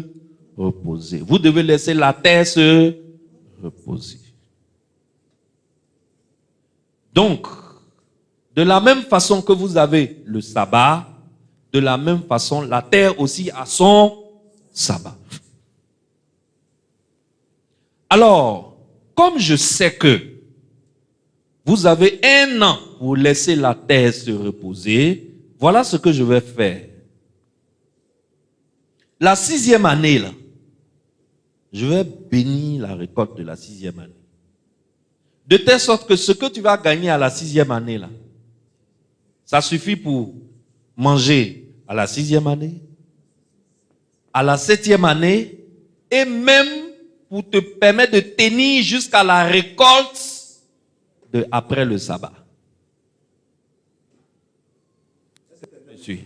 reposer. Vous devez laisser la terre se reposer. Donc, de la même façon que vous avez le sabbat, de la même façon, la terre aussi a son sabbat. Alors, comme je sais que vous avez 1 an pour laisser la terre se reposer, voilà ce que je vais faire. La 6e année, là, je vais bénir la récolte de la 6e année. De telle sorte que ce que tu vas gagner à la 6e année, là, ça suffit pour manger à la 6e année, à la 7e année, et même pour te permettre de tenir jusqu'à la récolte après le sabbat. Je suis.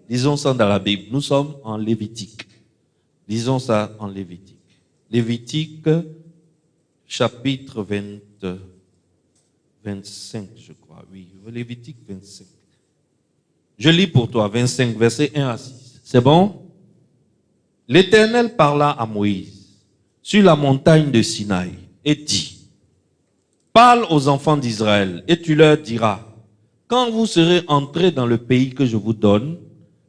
Lisons ça dans la Bible. Nous sommes en Lévitique. Lisons ça en Lévitique. Lévitique, chapitre 25, je crois. Oui, Lévitique 25. Je lis pour toi, 25, versets 1 à 6. C'est bon? L'Éternel parla à Moïse sur la montagne de Sinaï et dit, parle aux enfants d'Israël et tu leur diras, quand vous serez entrés dans le pays que je vous donne,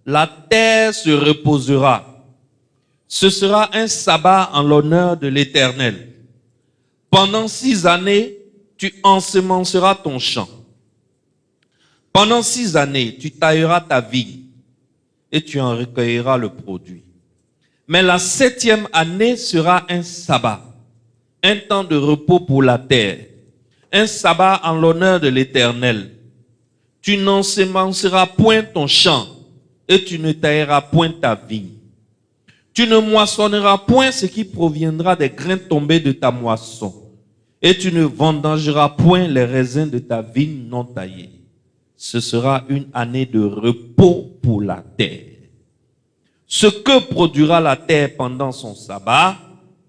la terre se reposera. Ce sera un sabbat en l'honneur de l'Éternel. Pendant 6 années, tu ensemenceras ton champ. Pendant 6 années, tu tailleras ta vigne et tu en recueilleras le produit. Mais la 7e année sera un sabbat, un temps de repos pour la terre, un sabbat en l'honneur de l'Éternel. Tu n'ensemenceras point ton champ et tu ne tailleras point ta vigne. Tu ne moissonneras point ce qui proviendra des grains tombés de ta moisson et tu ne vendangeras point les raisins de ta vigne non taillée. Ce sera une année de repos pour la terre. Ce que produira la terre pendant son sabbat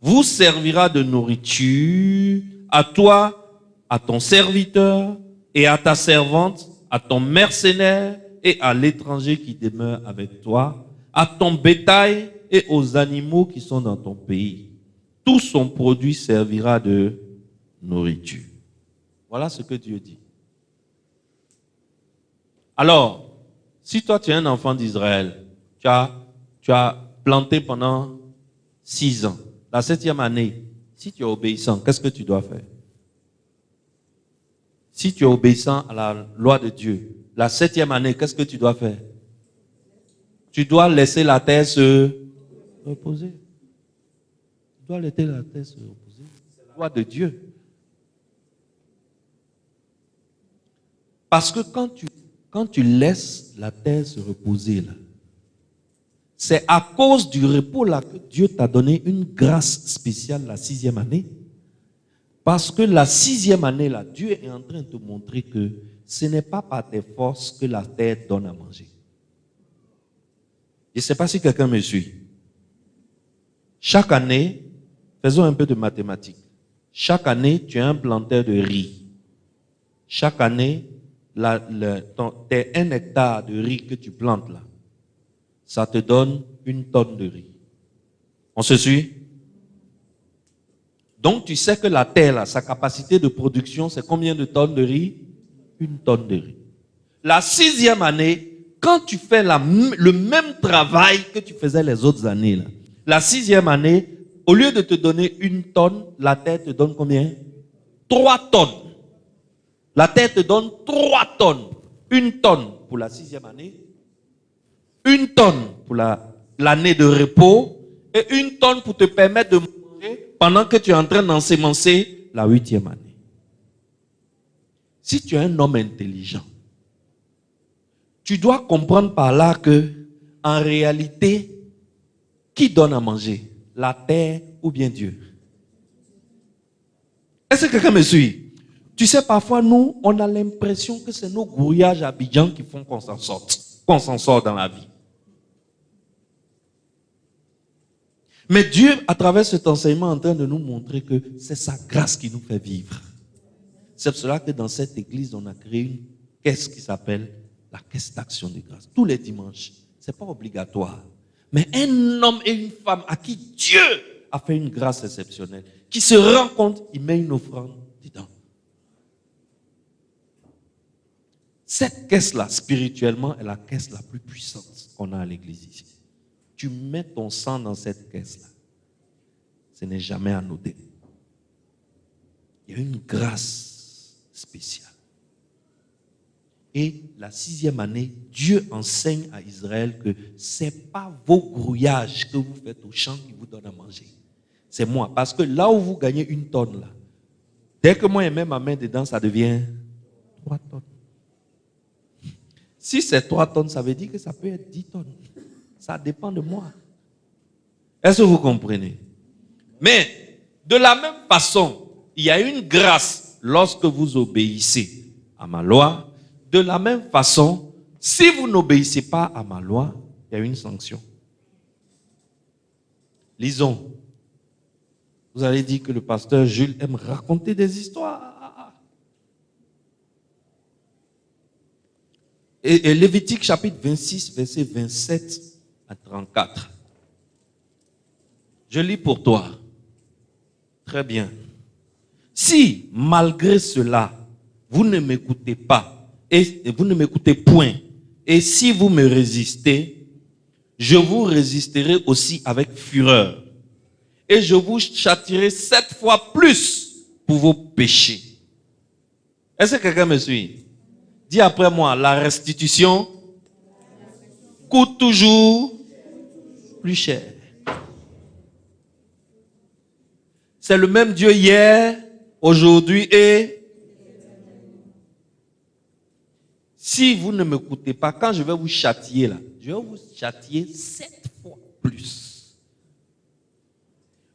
vous servira de nourriture à toi, à ton serviteur et à ta servante, à ton mercenaire et à l'étranger qui demeure avec toi, à ton bétail et aux animaux qui sont dans ton pays. Tout son produit servira de nourriture. Voilà ce que Dieu dit. Alors, si toi tu es un enfant d'Israël, tu as planté pendant 6 ans, la 7e année, si tu es obéissant, qu'est-ce que tu dois faire? Si tu es obéissant à la loi de Dieu, la 7e année, qu'est-ce que tu dois faire? Tu dois laisser la terre se reposer. Tu dois laisser la terre se reposer. C'est la loi de Dieu. Parce que quand tu laisses la terre se reposer là, c'est à cause du repos là que Dieu t'a donné une grâce spéciale la 6e année. Parce que la 6e année là, Dieu est en train de te montrer que ce n'est pas par tes forces que la terre donne à manger. Je ne sais pas si quelqu'un me suit. Chaque année, faisons un peu de mathématiques. Chaque année, tu as un planteur de riz. Chaque année, tes 1 hectare de riz que tu plantes là, ça te donne 1 tonne de riz. On se suit? Donc tu sais que la terre là, sa capacité de production, c'est combien de tonnes de riz? 1 tonne de riz. La 6e année, quand tu fais le même travail que tu faisais les autres années là, la 6e année, au lieu de te donner 1 tonne, la terre te donne combien? 3 tonnes. La terre te donne 3 tonnes. 1 tonne pour la 6e année, 1 tonne pour l'année de repos et 1 tonne pour te permettre de manger pendant que tu es en train d'ensemencer la 8e année. Si tu es un homme intelligent, tu dois comprendre par là que, en réalité, qui donne à manger? La terre ou bien Dieu? Est-ce que quelqu'un me suit? Tu sais, parfois, nous, on a l'impression que c'est nos grouillages à Abidjan qui font qu'on s'en sort dans la vie. Mais Dieu, à travers cet enseignement, est en train de nous montrer que c'est sa grâce qui nous fait vivre. C'est pour cela que dans cette église, on a créé une caisse qui s'appelle la caisse d'action de grâce. Tous les dimanches. Ce n'est pas obligatoire. Mais un homme et une femme à qui Dieu a fait une grâce exceptionnelle, qui se rend compte, il met une offrande dedans. Cette caisse-là, spirituellement, est la caisse la plus puissante qu'on a à l'église ici. Tu mets ton sang dans cette caisse-là. Ce n'est jamais anodin. Il y a une grâce spéciale. Et la 6e année, Dieu enseigne à Israël que ce n'est pas vos grouillages que vous faites au champ qui vous donnent à manger. C'est moi. Parce que là où vous gagnez 1 tonne, là, dès que moi je mets ma main dedans, ça devient 3 tonnes. Si c'est 3 tonnes, ça veut dire que ça peut être 10 tonnes. Ça dépend de moi. Est-ce que vous comprenez? Mais de la même façon, il y a une grâce lorsque vous obéissez à ma loi. De la même façon, si vous n'obéissez pas à ma loi, il y a une sanction. Lisons. Vous allez dire que le pasteur Jules aime raconter des histoires. Et Lévitique chapitre 26, verset 27 à 34. Je lis pour toi. Très bien. Si, malgré cela, vous ne m'écoutez pas, et vous ne m'écoutez point, et si vous me résistez, je vous résisterai aussi avec fureur, et je vous châtierai 7 fois plus pour vos péchés. Est-ce que quelqu'un me suit? Dis après moi, la restitution coûte toujours plus cher. C'est le même Dieu hier, aujourd'hui et... Si vous ne m'écoutez pas, quand je vais vous châtier là, je vais vous châtier 7 fois plus.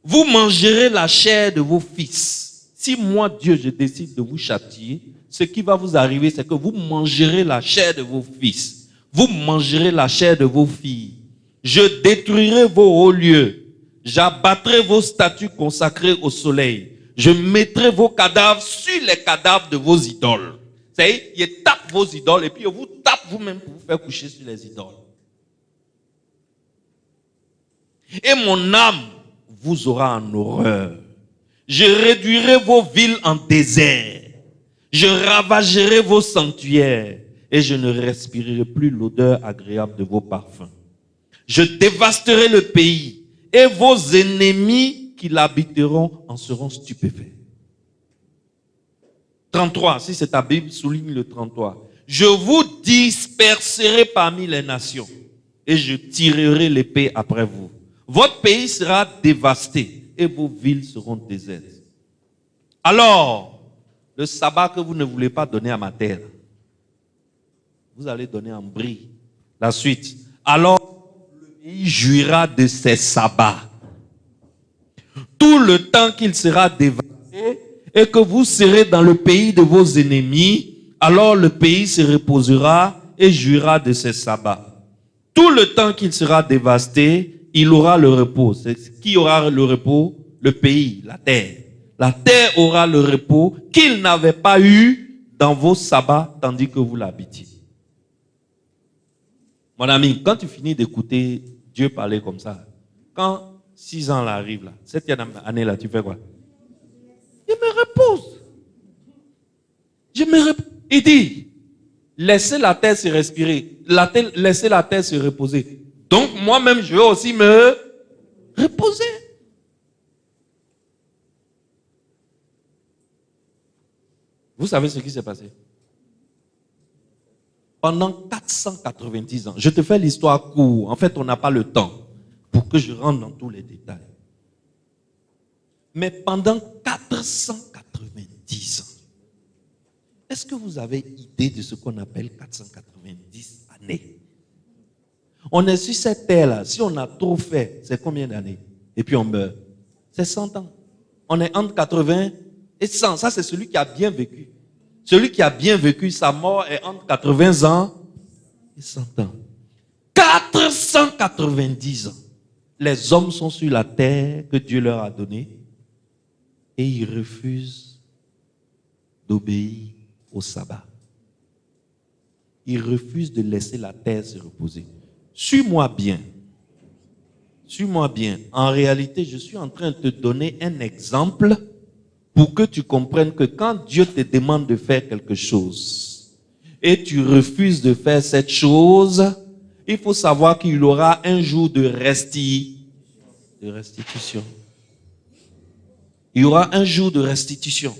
Vous mangerez la chair de vos fils. Si moi, Dieu, je décide de vous châtier, ce qui va vous arriver, c'est que vous mangerez la chair de vos fils. Vous mangerez la chair de vos filles. Je détruirai vos hauts lieux. J'abattrai vos statues consacrées au soleil. Je mettrai vos cadavres sur les cadavres de vos idoles. C'est-à-dire, il tape vos idoles et puis il vous tape vous-même pour vous faire coucher sur les idoles. Et mon âme vous aura en horreur. Je réduirai vos villes en désert. Je ravagerai vos sanctuaires et je ne respirerai plus l'odeur agréable de vos parfums. Je dévasterai le pays et vos ennemis qui l'habiteront en seront stupéfaits. 33, si c'est ta Bible, souligne le 33. Je vous disperserai parmi les nations et je tirerai l'épée après vous. Votre pays sera dévasté et vos villes seront désertes. Alors, le sabbat que vous ne voulez pas donner à ma terre, Vous allez donner en bris. La suite. Alors, le pays jouira de ses sabbats. Tout le temps qu'il sera dévasté et que vous serez dans le pays de vos ennemis, alors le pays se reposera et jouira de ses sabbats. Tout le temps qu'il sera dévasté, il aura le repos. Qui aura le repos? Le pays, la terre. La terre aura le repos qu'il n'avait pas eu dans vos sabbats tandis que vous l'habitiez. Mon ami, quand tu finis d'écouter Dieu parler comme ça, quand 6 ans là arrivent, là, 7e année là, tu fais quoi? Je me repose. Il dit, laissez la terre se respirer, laissez la terre se reposer. Donc moi-même, je vais aussi me reposer. Vous savez ce qui s'est passé? Pendant 490 ans, je te fais l'histoire courte. En fait, on n'a pas le temps pour que je rentre dans tous les détails. Mais pendant 490 ans, est-ce que vous avez idée de ce qu'on appelle 490 années? On est sur cette terre-là. Si on a trop fait, c'est combien d'années? Et puis on meurt. C'est 100 ans. On est entre 80 et 100. Ça, c'est celui qui a bien vécu. Celui qui a bien vécu, sa mort est entre 80 ans et 100 ans. 490 ans. Les hommes sont sur la terre que Dieu leur a donnée et ils refusent d'obéir au sabbat. Ils refusent de laisser la terre se reposer. Suis-moi bien. Suis-moi bien. En réalité, je suis en train de te donner un exemple pour que tu comprennes que quand Dieu te demande de faire quelque chose et tu refuses de faire cette chose, il faut savoir qu'il y aura un jour de restitution. Il y aura un jour de restitution.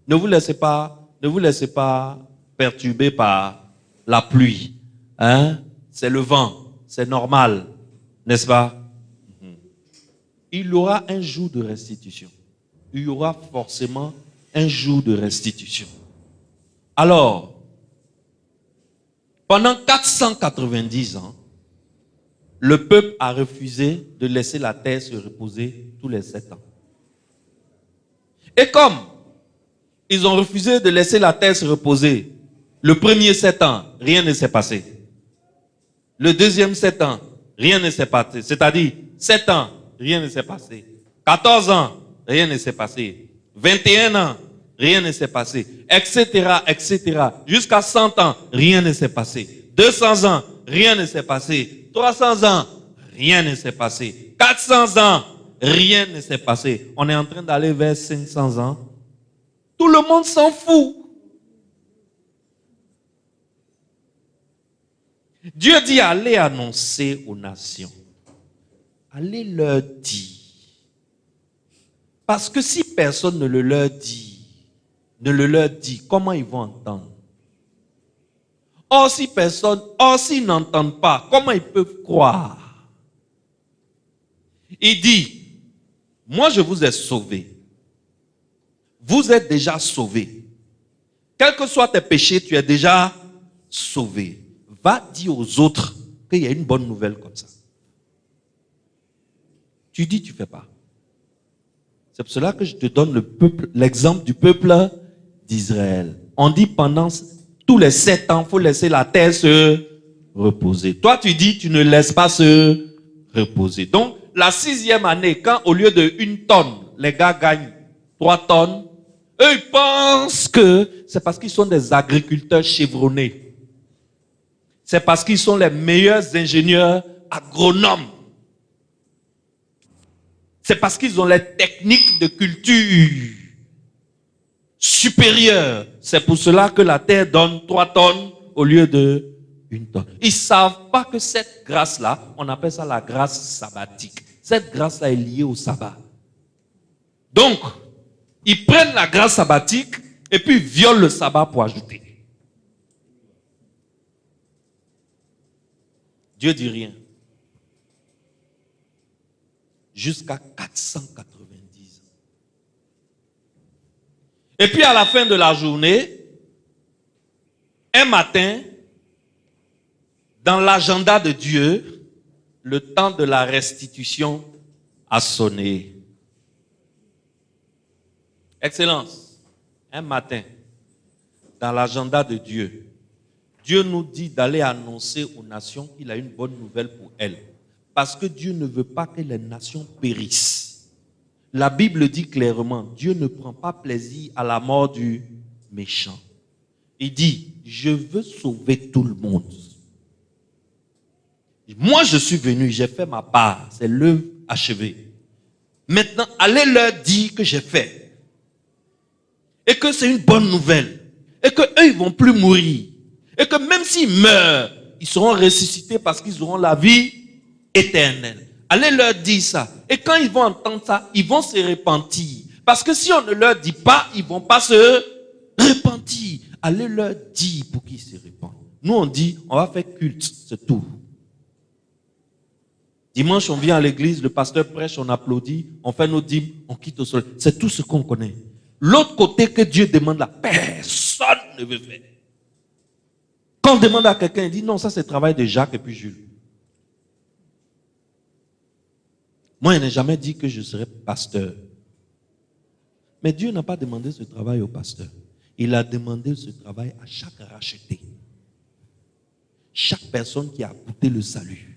Ne vous laissez pas perturber par la pluie. C'est le vent, c'est normal, n'est-ce pas? Il y aura un jour de restitution. Il y aura forcément un jour de restitution. Alors, pendant 490 ans, le peuple a refusé de laisser la terre se reposer tous les 7 ans. Et comme ils ont refusé de laisser la terre se reposer, le premier 7 ans, rien ne s'est passé. Le deuxième 7 ans, rien ne s'est passé. C'est-à-dire, 7 ans, rien ne s'est passé. 14 ans, rien ne s'est passé. 21 ans, rien ne s'est passé. Etc., etc. Jusqu'à 100 ans, rien ne s'est passé. 200 ans, rien ne s'est passé. 300 ans, rien ne s'est passé. 400 ans, rien ne s'est passé. On est en train d'aller vers 500 ans. Tout le monde s'en fout. Dieu dit, allez annoncer aux nations. Allez leur dire. Parce que si personne ne le leur dit, comment ils vont entendre? Or, s'ils n'entendent pas, comment ils peuvent croire? Il dit, moi je vous ai sauvés. Vous êtes déjà sauvés. Quels que soient tes péchés, tu es déjà sauvé. Va dire aux autres qu'il y a une bonne nouvelle comme ça. Tu dis, tu ne fais pas. C'est pour cela que je te donne l'exemple du peuple d'Israël. On dit pendant tous les 7 ans, il faut laisser la terre se reposer. Toi, tu dis, tu ne laisses pas se reposer. Donc, la 6e année, quand au lieu de 1 tonne, les gars gagnent 3 tonnes, eux, ils pensent que c'est parce qu'ils sont des agriculteurs chevronnés. C'est parce qu'ils sont les meilleurs ingénieurs agronomes. C'est parce qu'ils ont les techniques de culture supérieures. C'est pour cela que la terre donne 3 tonnes au lieu de 1 tonne. Ils ne savent pas que cette grâce-là, on appelle ça la grâce sabbatique. Cette grâce-là est liée au sabbat. Donc, ils prennent la grâce sabbatique et puis violent le sabbat pour ajouter. Dieu dit rien. Jusqu'à 490 ans. Et puis à la fin de la journée, un matin, Dans l'agenda de Dieu, le temps de la restitution a sonné. Excellence, un matin, dans l'agenda de Dieu, Dieu nous dit d'aller annoncer aux nations qu'il a une bonne nouvelle pour elles. Parce que Dieu ne veut pas que les nations périssent. La Bible dit clairement, Dieu ne prend pas plaisir à la mort du méchant. Il dit, je veux sauver tout le monde. Moi, je suis venu, j'ai fait ma part, c'est l'œuvre achevée. Maintenant, allez leur dire que j'ai fait. Et que c'est une bonne nouvelle. Et qu'eux, ils ne vont plus mourir. Et que même s'ils meurent, ils seront ressuscités parce qu'ils auront la vie éternelle. Allez leur dire ça. Et quand ils vont entendre ça, ils vont se repentir. Parce que si on ne leur dit pas, ils ne vont pas se repentir. Allez leur dire pour qu'ils se repentent. Nous, on dit, on va faire culte, c'est tout. Dimanche, on vient à l'église, le pasteur prêche, on applaudit, on fait nos dîmes, on quitte au soleil. C'est tout ce qu'on connaît. L'autre côté que Dieu demande là, personne ne veut faire. Quand on demande à quelqu'un, il dit non, ça c'est le travail de Jacques et puis Jules. Moi, il n'a jamais dit que je serais pasteur. Mais Dieu n'a pas demandé ce travail au pasteur. Il a demandé ce travail à chaque racheté. Chaque personne qui a goûté le salut.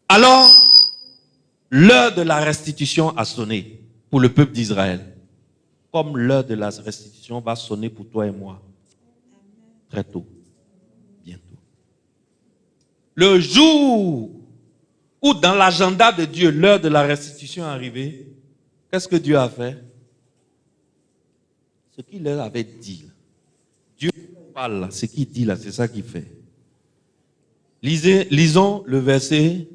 Alors, l'heure de la restitution a sonné pour le peuple d'Israël. Comme l'heure de la restitution va sonner pour toi et moi. Très tôt. Bientôt. Le jour où dans l'agenda de Dieu, l'heure de la restitution est arrivée, qu'est-ce que Dieu a fait? Ce qu'il leur avait dit. Dieu parle là, ce qu'il dit là, c'est ça qu'il fait. Lisons le verset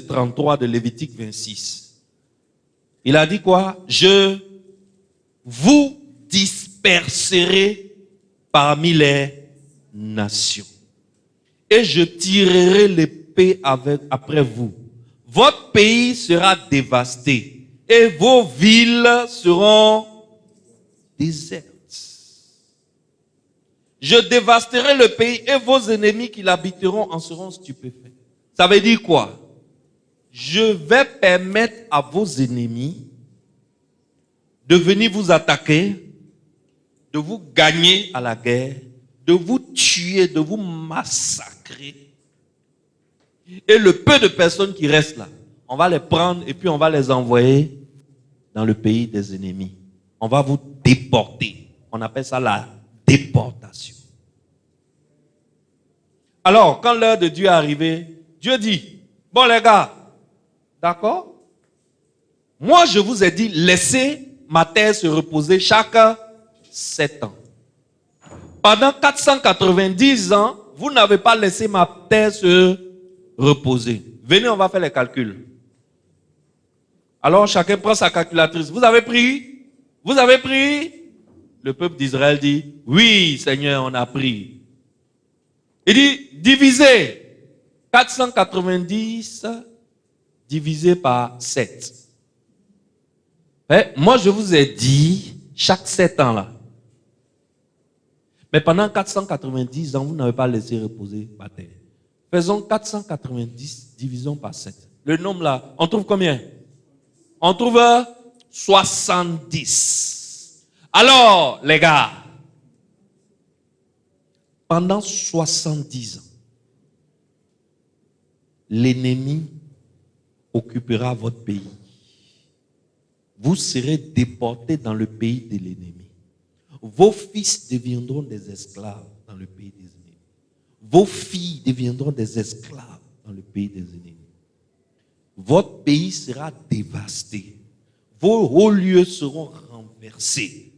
33 de Lévitique 26. Il a dit quoi? Je vous disperserai parmi les nations. Et je tirerai l'épée après vous. Votre pays sera dévasté et vos villes seront désertes. Je dévasterai le pays et vos ennemis qui l'habiteront en seront stupéfaits. Ça veut dire quoi? Je vais permettre à vos ennemis de venir vous attaquer, de vous gagner à la guerre, de vous tuer, de vous massacrer. Et le peu de personnes qui restent là, on va les prendre et puis on va les envoyer dans le pays des ennemis. On va vous déporter. On appelle ça la déportation. Alors, quand l'heure de Dieu est arrivée, Dieu dit, bon les gars, d'accord? Moi, je vous ai dit, laissez ma terre se reposer chaque 7 ans. Pendant 490 ans, vous n'avez pas laissé ma terre se reposer. Venez, on va faire les calculs. Alors, chacun prend sa calculatrice. Vous avez pris? Vous avez pris? Le peuple d'Israël dit, oui, Seigneur, on a pris. Il dit, divisez 490 divisé par 7. Moi, je vous ai dit, chaque 7 ans là. Mais pendant 490 ans, vous n'avez pas laissé reposer ma terre. Faisons 490 divisons par 7. Le nombre là, on trouve combien? On trouve 70. Alors, les gars, pendant 70 ans, l'ennemi occupera votre pays. Vous serez déportés dans le pays de l'ennemi. Vos fils deviendront des esclaves dans le pays des ennemis. Vos filles deviendront des esclaves dans le pays des ennemis. Votre pays sera dévasté. Vos hauts lieux seront renversés.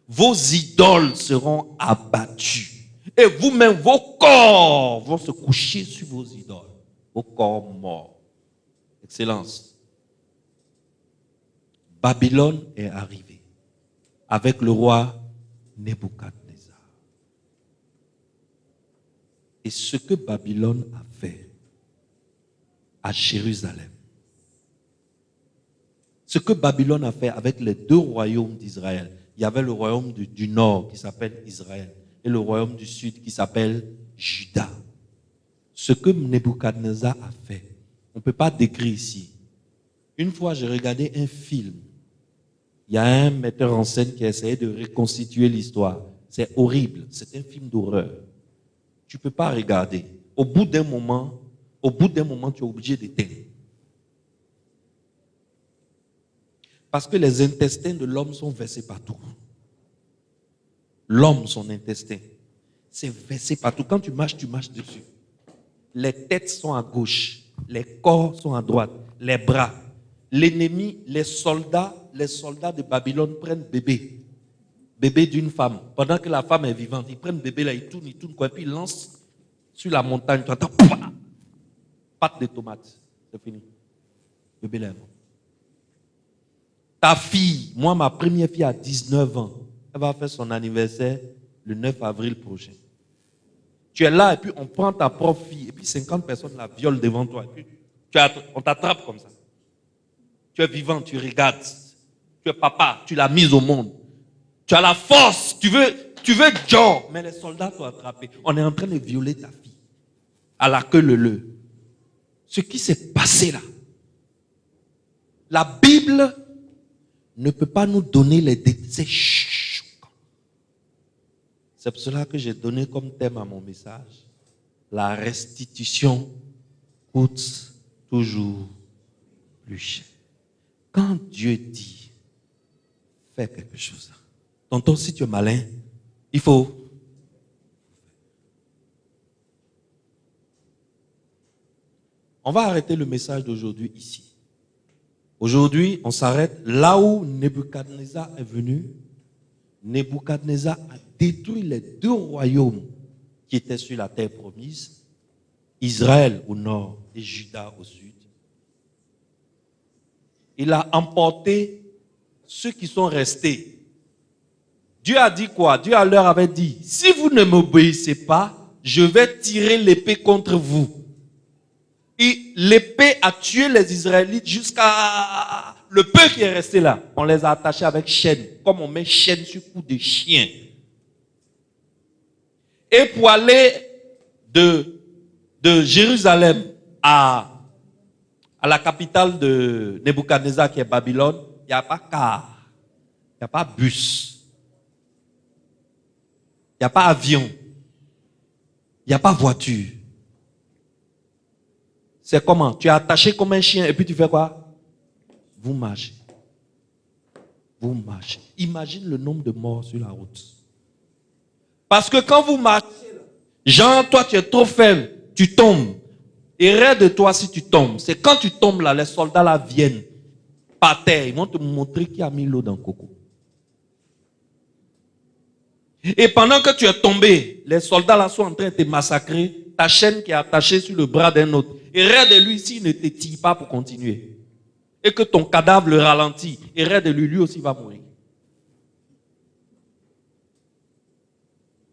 Vos idoles seront abattues. Et vous-même, vos corps vont se coucher sur vos idoles. Vos corps morts. Excellence. Babylone est arrivée avec le roi Nebuchadnezzar. Et ce que Babylone a fait à Jérusalem, ce que Babylone a fait avec les deux royaumes d'Israël, il y avait le royaume du nord qui s'appelle Israël et le royaume du sud qui s'appelle Juda. Ce que Nebuchadnezzar a fait, on ne peut pas décrire ici. Une fois, j'ai regardé un film. Il y a un metteur en scène qui a essayé de reconstituer l'histoire. C'est horrible. C'est un film d'horreur. Tu ne peux pas regarder. Au bout d'un moment, tu es obligé d'éteindre. Parce que les intestins de l'homme sont versés partout. L'homme, son intestin, c'est versé partout. Quand tu marches dessus. Les têtes sont à gauche, les corps sont à droite, les bras. L'ennemi, les soldats de Babylone prennent bébé d'une femme. Pendant que la femme est vivante, ils prennent bébé là, ils tournent, quoi, et puis ils lancent sur la montagne. Tu entends, pâte de tomate. C'est fini. Bébé là est mort. Ta fille, moi, ma première fille a 19 ans. Elle va faire son anniversaire le 9 avril prochain. Tu es là et puis on prend ta propre fille et puis 50 personnes la violent devant toi. Et puis on t'attrape comme ça. Tu es vivant, tu regardes. Tu es papa, tu l'as mise au monde. Tu as la force, tu veux John. Mais les soldats t'ont attrapé. On est en train de violer ta fille. À la queue leu. Ce qui s'est passé là. La Bible ne peut pas nous donner les détails. C'est choquant. C'est pour cela que j'ai donné comme thème à mon message. La restitution coûte toujours plus cher. Quand Dieu dit, fais quelque chose. Tonton, si tu es malin, il faut. On va arrêter le message d'aujourd'hui ici. Aujourd'hui, on s'arrête là où Nebuchadnezzar est venu. Nebuchadnezzar a détruit les deux royaumes qui étaient sur la terre promise, Israël au nord et Juda au sud. Il a emporté ceux qui sont restés. Dieu a dit quoi? Dieu leur avait dit, si vous ne m'obéissez pas, je vais tirer l'épée contre vous. Et l'épée a tué les Israélites jusqu'à le peu qui est resté là. On les a attachés avec chaîne, comme on met chaîne sur cou de chien. Et pour aller de Jérusalem à la capitale de Nebuchadnezzar qui est Babylone, il n'y a pas car, il n'y a pas bus, il n'y a pas avion, il n'y a pas voiture. C'est comment? Tu es attaché comme un chien et puis tu fais quoi? Vous marchez. Vous marchez. Imagine le nombre de morts sur la route. Parce que quand vous marchez, genre, toi tu es trop faible, tu tombes. Et rire de toi si tu tombes. C'est quand tu tombes là, les soldats là viennent par terre. Ils vont te montrer qui a mis l'eau dans le coco. Et pendant que tu es tombé, les soldats là sont en train de te massacrer. Ta chaîne qui est attachée sur le bras d'un autre. Et rire de lui s'il ne te tire pas pour continuer. Et que ton cadavre le ralentit. Et rire de lui, lui aussi va mourir.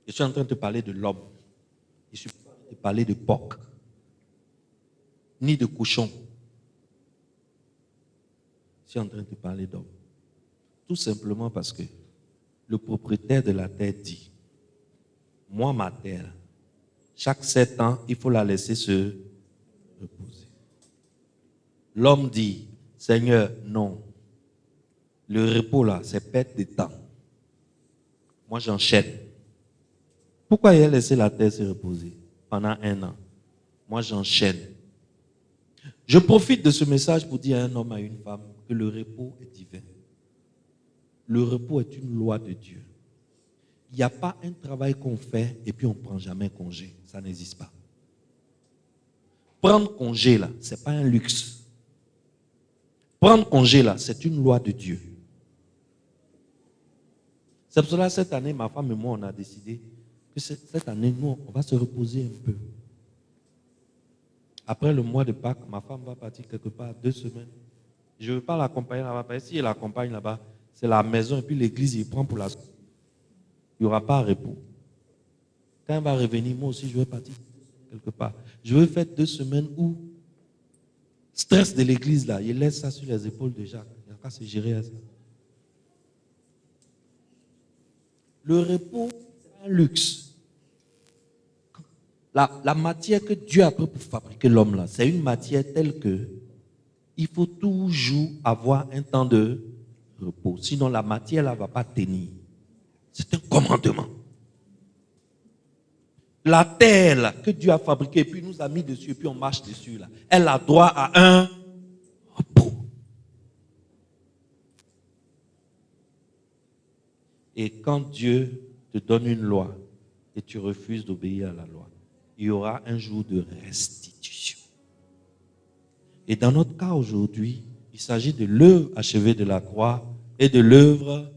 Je suis en train de te parler de l'homme. Je suis en train de te parler de porc. Ni de cochon. Je suis en train de te parler d'homme. Tout simplement parce que le propriétaire de la terre dit, moi ma terre, chaque 7 ans, il faut la laisser se reposer. L'homme dit, Seigneur, non. Le repos là, c'est perte de temps. Moi j'enchaîne. Pourquoi il a laissé la terre se reposer pendant 1 an? Moi j'enchaîne. Je profite de ce message pour dire à un homme, à une femme, que le repos est divin. Le repos est une loi de Dieu. Il n'y a pas un travail qu'on fait et puis on ne prend jamais congé. Ça n'existe pas. Prendre congé là, ce n'est pas un luxe. Prendre congé là, c'est une loi de Dieu. C'est pour cela cette année, ma femme et moi, on a décidé que cette année, nous, on va se reposer un peu. Après le mois de Pâques, ma femme va partir quelque part 2 semaines. Je ne veux pas l'accompagner là-bas, parce que si elle l'accompagne là-bas, c'est la maison et puis l'église, il prend pour la... Il n'y aura pas repos. Quand elle va revenir, moi aussi, je vais partir quelque part. Je veux faire 2 semaines où stress de l'église, là, il laisse ça sur les épaules de Jacques. Il n'a qu'à se gérer à ça. Le repos, un luxe. La matière que Dieu a pris pour fabriquer l'homme là, c'est une matière telle que il faut toujours avoir un temps de repos. Sinon, la matière là ne va pas tenir. C'est un commandement. La terre là, que Dieu a fabriquée, puis nous a mis dessus, puis on marche dessus là, elle a droit à un repos. Et quand Dieu te donne une loi et tu refuses d'obéir à la loi, il y aura un jour de restitution. Et dans notre cas aujourd'hui, il s'agit de l'œuvre achevée de la croix et de l'œuvre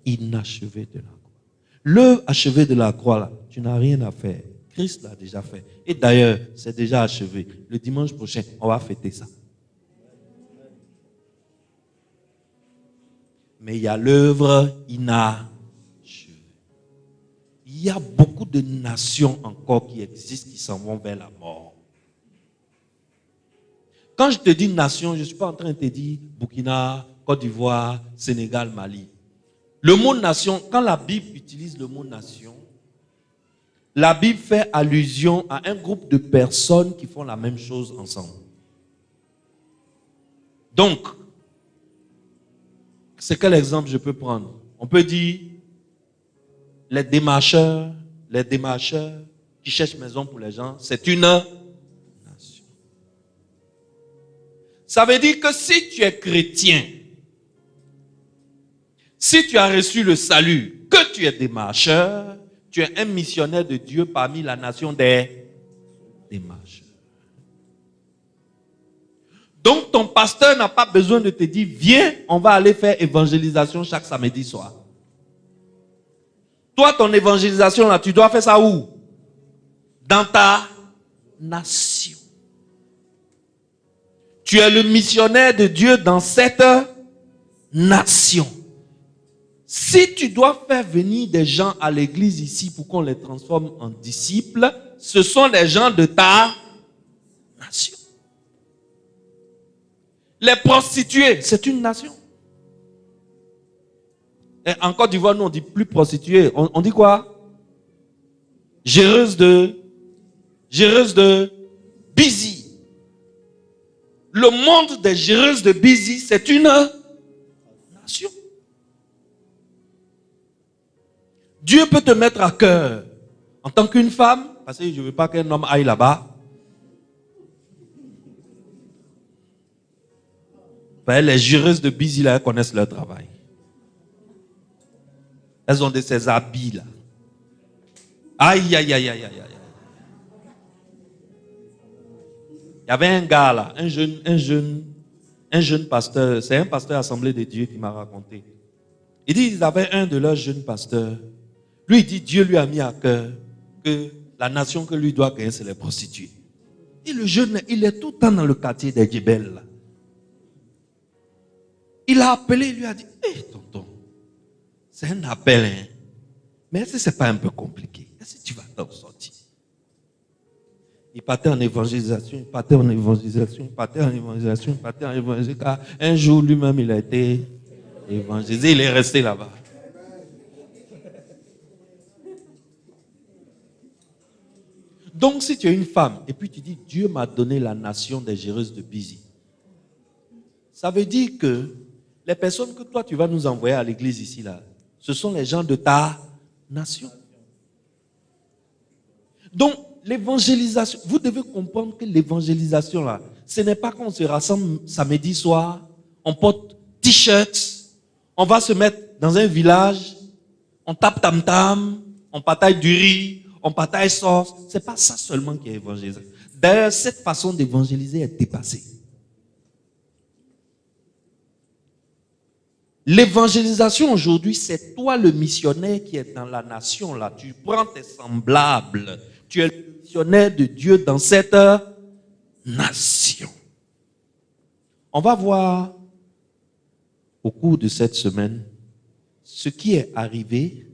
inachevée de la croix. L'œuvre achevée de la croix, là, tu n'as rien à faire. Christ l'a déjà fait. Et d'ailleurs, c'est déjà achevé. Le dimanche prochain, on va fêter ça. Mais il y a l'œuvre inachevée. Il y a beaucoup de nations encore qui existent, qui s'en vont vers la mort. Quand je te dis nation, je ne suis pas en train de te dire Burkina, Côte d'Ivoire, Sénégal, Mali. Le mot nation, quand la Bible utilise le mot nation, la Bible fait allusion à un groupe de personnes qui font la même chose ensemble. Donc, c'est quel exemple je peux prendre? On peut dire les démarcheurs qui cherchent maison pour les gens, c'est une nation. Ça veut dire que si tu es chrétien, si tu as reçu le salut, que tu es démarcheur, tu es un missionnaire de Dieu parmi la nation des démarcheurs. Donc ton pasteur n'a pas besoin de te dire, viens, on va aller faire évangélisation chaque samedi soir. Toi, ton évangélisation, là, tu dois faire ça où? Dans ta nation. Tu es le missionnaire de Dieu dans cette nation. Si tu dois faire venir des gens à l'église ici pour qu'on les transforme en disciples, ce sont les gens de ta nation. Les prostituées, c'est une nation. Et en Côte d'Ivoire, nous, on dit plus prostituée. On dit quoi? Géreuse de busy. Le monde des géreuses de busy, c'est une nation. Dieu peut te mettre à cœur en tant qu'une femme, parce que je ne veux pas qu'un homme aille là-bas. Les géreuses de busy, là, elles connaissent leur travail. Elles ont de ces habits là. Aïe, aïe, aïe, aïe, aïe, aïe. Il y avait un gars là, un jeune pasteur, c'est un pasteur Assemblée de Dieu qui m'a raconté. Il dit, ils avaient un de leurs jeunes pasteurs. Lui, il dit, Dieu lui a mis à cœur que la nation que lui doit gagner, c'est les prostituées. Et le jeune, il est tout le temps dans le quartier des Djebel là. Il a appelé, il lui a dit, hé tonton, c'est un appel, hein. Mais est-ce que ce n'est pas un peu compliqué? Est-ce que tu vas t'en sortir? Il partait en évangélisation, il partait en évangélisation, il partait en évangélisation, il partait en évangélisation. Car un jour, lui-même, il a été évangélisé, il est resté là-bas. Donc, si tu es une femme, et puis tu dis, Dieu m'a donné la nation des géreuses de busy, ça veut dire que les personnes que toi, tu vas nous envoyer à l'église ici, là, ce sont les gens de ta nation. Donc, l'évangélisation, vous devez comprendre que l'évangélisation, là, ce n'est pas qu'on se rassemble samedi soir, on porte t-shirts, on va se mettre dans un village, on tape tam-tam, on partage du riz, on partage sauce. Ce n'est pas ça seulement qui est évangélisation. D'ailleurs, cette façon d'évangéliser est dépassée. L'évangélisation aujourd'hui, c'est toi le missionnaire qui est dans la nation là. Tu prends tes semblables. Tu es le missionnaire de Dieu dans cette nation. On va voir au cours de cette semaine ce qui est arrivé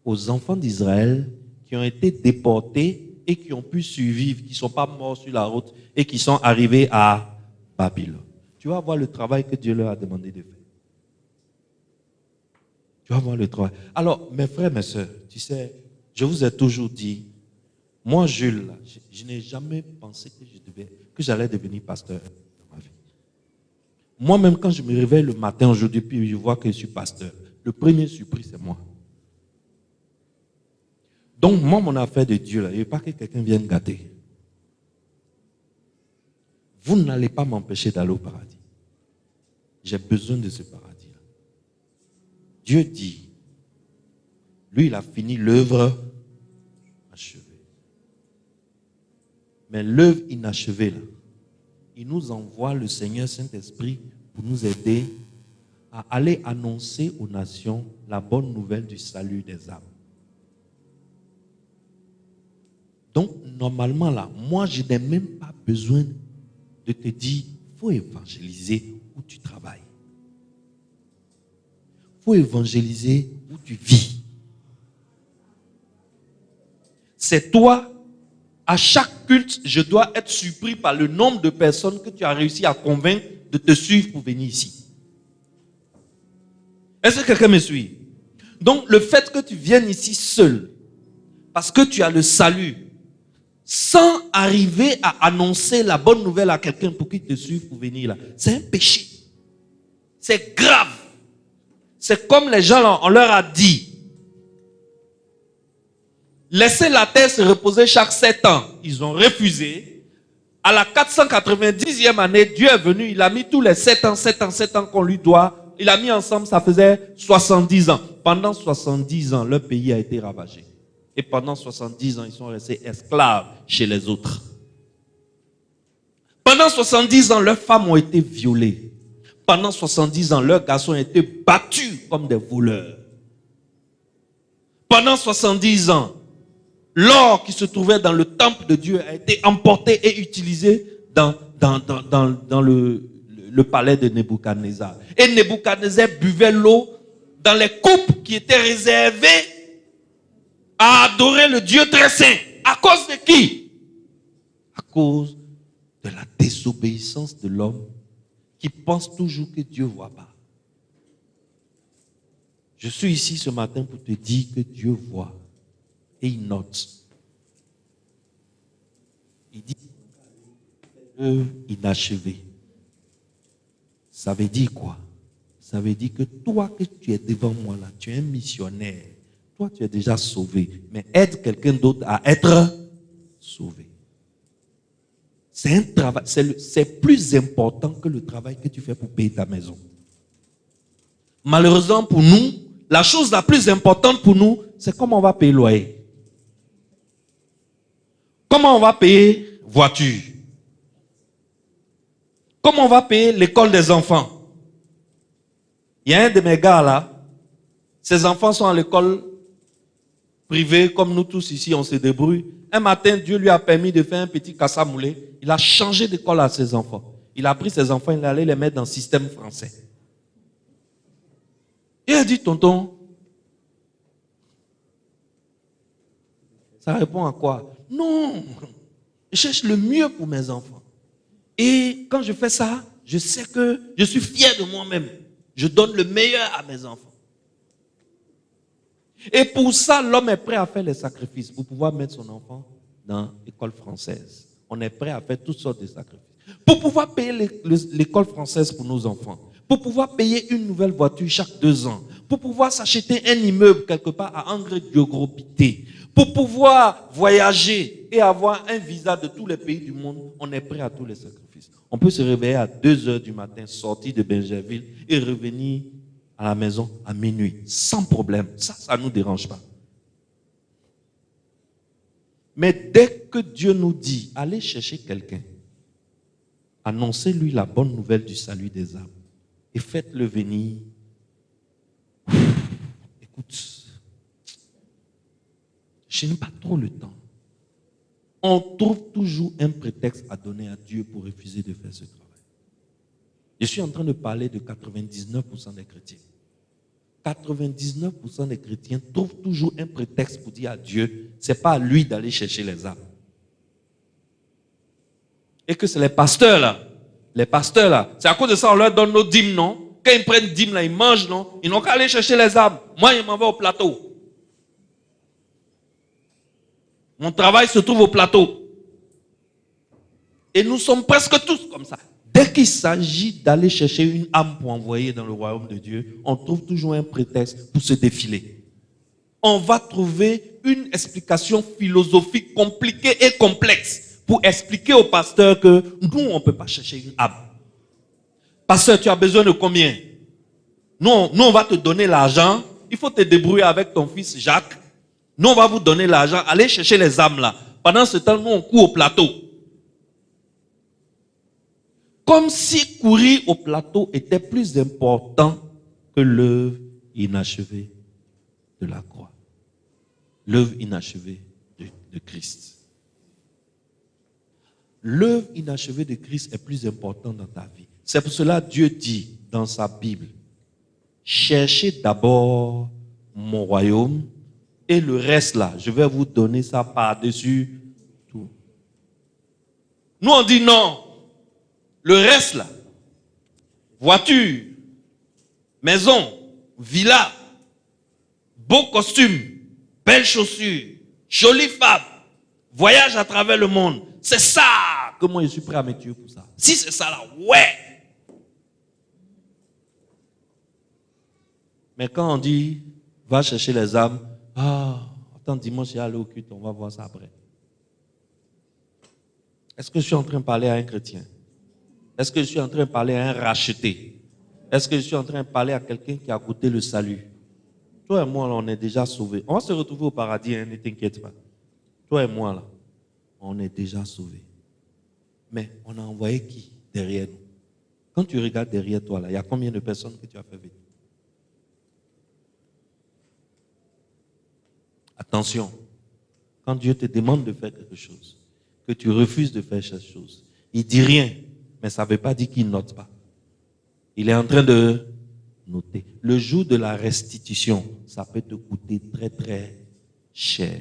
aux enfants d'Israël qui ont été déportés et qui ont pu survivre, qui ne sont pas morts sur la route et qui sont arrivés à Babylone. Tu vas voir le travail que Dieu leur a demandé de faire. Tu vas voir le travail. Alors, mes frères, mes sœurs, tu sais, Je vous ai toujours dit, moi, Jules, là, je n'ai jamais pensé que j'allais devenir pasteur dans ma vie. Moi-même, quand je me réveille le matin aujourd'hui, puis je vois que je suis pasteur, le premier surpris, c'est moi. Donc, moi, mon affaire de Dieu, là, il ne veut pas que quelqu'un vienne gâter. Vous n'allez pas m'empêcher d'aller au paradis. J'ai besoin de ce paradis-là. Dieu dit, lui, il a fini l'œuvre achevée. Mais l'œuvre inachevée, là, il nous envoie le Seigneur Saint-Esprit pour nous aider à aller annoncer aux nations la bonne nouvelle du salut des âmes. Donc, normalement, là, moi, je n'ai même pas besoin de te dire, il faut évangéliser où tu travailles. Il faut évangéliser où tu vis. C'est toi, à chaque culte, je dois être surpris par le nombre de personnes que tu as réussi à convaincre de te suivre pour venir ici. Est-ce que quelqu'un me suit? Donc, le fait que tu viennes ici seul, parce que tu as le salut, sans arriver à annoncer la bonne nouvelle à quelqu'un pour qu'il te suive pour venir là, c'est un péché. C'est grave. C'est comme les gens là, on leur a dit, laissez la terre se reposer chaque 7 ans. Ils ont refusé. À la 490e année, Dieu est venu, il a mis tous les 7 ans qu'on lui doit. Il a mis ensemble, ça faisait 70 ans. Pendant 70 ans, leur pays a été ravagé. Et pendant 70 ans, ils sont restés esclaves chez les autres. Pendant 70 ans, leurs femmes ont été violées. Pendant 70 ans, leurs garçons ont été battus comme des voleurs. Pendant 70 ans, l'or qui se trouvait dans le temple de Dieu a été emporté et utilisé dans le palais de Nebuchadnezzar. Et Nebuchadnezzar buvait l'eau dans les coupes qui étaient réservées à adorer le Dieu très saint. À cause de qui? À cause de la désobéissance de l'homme qui pense toujours que Dieu ne voit pas. Je suis ici ce matin pour te dire que Dieu voit et il note. Il dit inachevé. Ça veut dire quoi? Ça veut dire que toi que tu es devant moi là, tu es un missionnaire. Toi, tu es déjà sauvé. Mais aide quelqu'un d'autre à être sauvé. C'est un travail, c'est plus important que le travail que tu fais pour payer ta maison. Malheureusement pour nous, la chose la plus importante pour nous, c'est comment on va payer le loyer. Comment on va payer voiture. Comment on va payer l'école des enfants. Il y a un de mes gars là, ses enfants sont à l'école privée, comme nous tous ici, on se débrouille. Un matin, Dieu lui a permis de faire un petit cassamoulé. Il a changé d'école à ses enfants. Il a pris ses enfants, il allait les mettre dans le système français. Il a dit, tonton, ça répond à quoi? Non, je cherche le mieux pour mes enfants. Et quand je fais ça, je sais que je suis fier de moi-même. Je donne le meilleur à mes enfants. Et pour ça, l'homme est prêt à faire les sacrifices pour pouvoir mettre son enfant dans l'école française. On est prêt à faire toutes sortes de sacrifices. Pour pouvoir payer l'école française pour nos enfants. Pour pouvoir payer une nouvelle voiture chaque 2 ans. Pour pouvoir s'acheter un immeuble quelque part à Angre Diogropité. Pour pouvoir voyager et avoir un visa de tous les pays du monde, on est prêt à tous les sacrifices. On peut se réveiller à 2 heures du matin, sortir de Benjerville et revenir à la maison à minuit, sans problème. Ça ne nous dérange pas. Mais dès que Dieu nous dit, allez chercher quelqu'un, annoncez-lui la bonne nouvelle du salut des âmes et faites-le venir. Écoute, je n'ai pas trop le temps. On trouve toujours un prétexte à donner à Dieu pour refuser de faire ce travail. Je suis en train de parler de 99% des chrétiens. 99% des chrétiens trouvent toujours un prétexte pour dire à Dieu, c'est pas à lui d'aller chercher les âmes. Et que c'est les pasteurs là, c'est à cause de ça on leur donne nos dîmes, non? Quand ils prennent dîmes là, ils mangent, non? Ils n'ont qu'à aller chercher les âmes. Moi, je m'en vais au plateau. Mon travail se trouve au plateau. Et nous sommes presque tous comme ça. Dès qu'il s'agit d'aller chercher une âme pour envoyer dans le royaume de Dieu, on trouve toujours un prétexte pour se défiler. On va trouver une explication philosophique compliquée et complexe pour expliquer au pasteur que nous, on ne peut pas chercher une âme. Pasteur, tu as besoin de combien? Nous, on va te donner l'argent. Il faut te débrouiller avec ton fils Jacques. Nous, on va vous donner l'argent. Allez chercher les âmes là. Pendant ce temps, nous, on court au plateau. Comme si courir au plateau était plus important que l'œuvre inachevée de la croix. L'œuvre inachevée de Christ. L'œuvre inachevée de Christ est plus importante dans ta vie. C'est pour cela que Dieu dit dans sa Bible, cherchez d'abord mon royaume et le reste là, je vais vous donner ça par-dessus tout. Nous on dit non. Le reste là, voiture, maison, villa, beau costume, belles chaussures, jolie femme, voyage à travers le monde. C'est ça que moi je suis prêt à me tuer pour ça. Si c'est ça là, ouais. Mais quand on dit, va chercher les âmes, attends, dimanche, il y a aller au culte, on va voir ça après. Est-ce que je suis en train de parler à un chrétien? Est-ce que je suis en train de parler à un racheté? Est-ce que je suis en train de parler à quelqu'un qui a goûté le salut? Toi et moi, là, on est déjà sauvés. On va se retrouver au paradis, hein, ne t'inquiète pas. Toi et moi, là, on est déjà sauvés. Mais on a envoyé qui derrière nous? Quand tu regardes derrière toi, là, il y a combien de personnes que tu as fait venir? Attention, quand Dieu te demande de faire quelque chose, que tu refuses de faire cette chose, il dit rien, mais ça ne veut pas dire qu'il ne note pas. Il est en train de noter. Le jour de la restitution, ça peut te coûter très très cher.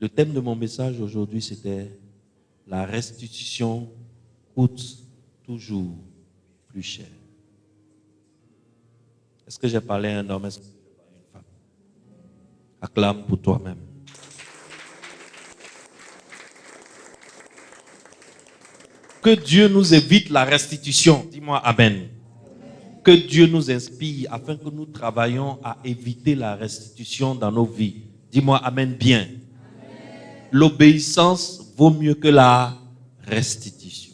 Le thème de mon message aujourd'hui, c'était la restitution coûte toujours plus cher. Est-ce que j'ai parlé à un homme? Est-ce que j'ai parlé à une femme? Acclame pour toi-même. Que Dieu nous évite la restitution. Dis-moi amen. Que Dieu nous inspire afin que nous travaillions à éviter la restitution dans nos vies. Dis-moi amen bien. Amen. L'obéissance vaut mieux que la restitution.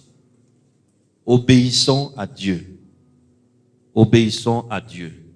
Obéissons à Dieu. Obéissons à Dieu.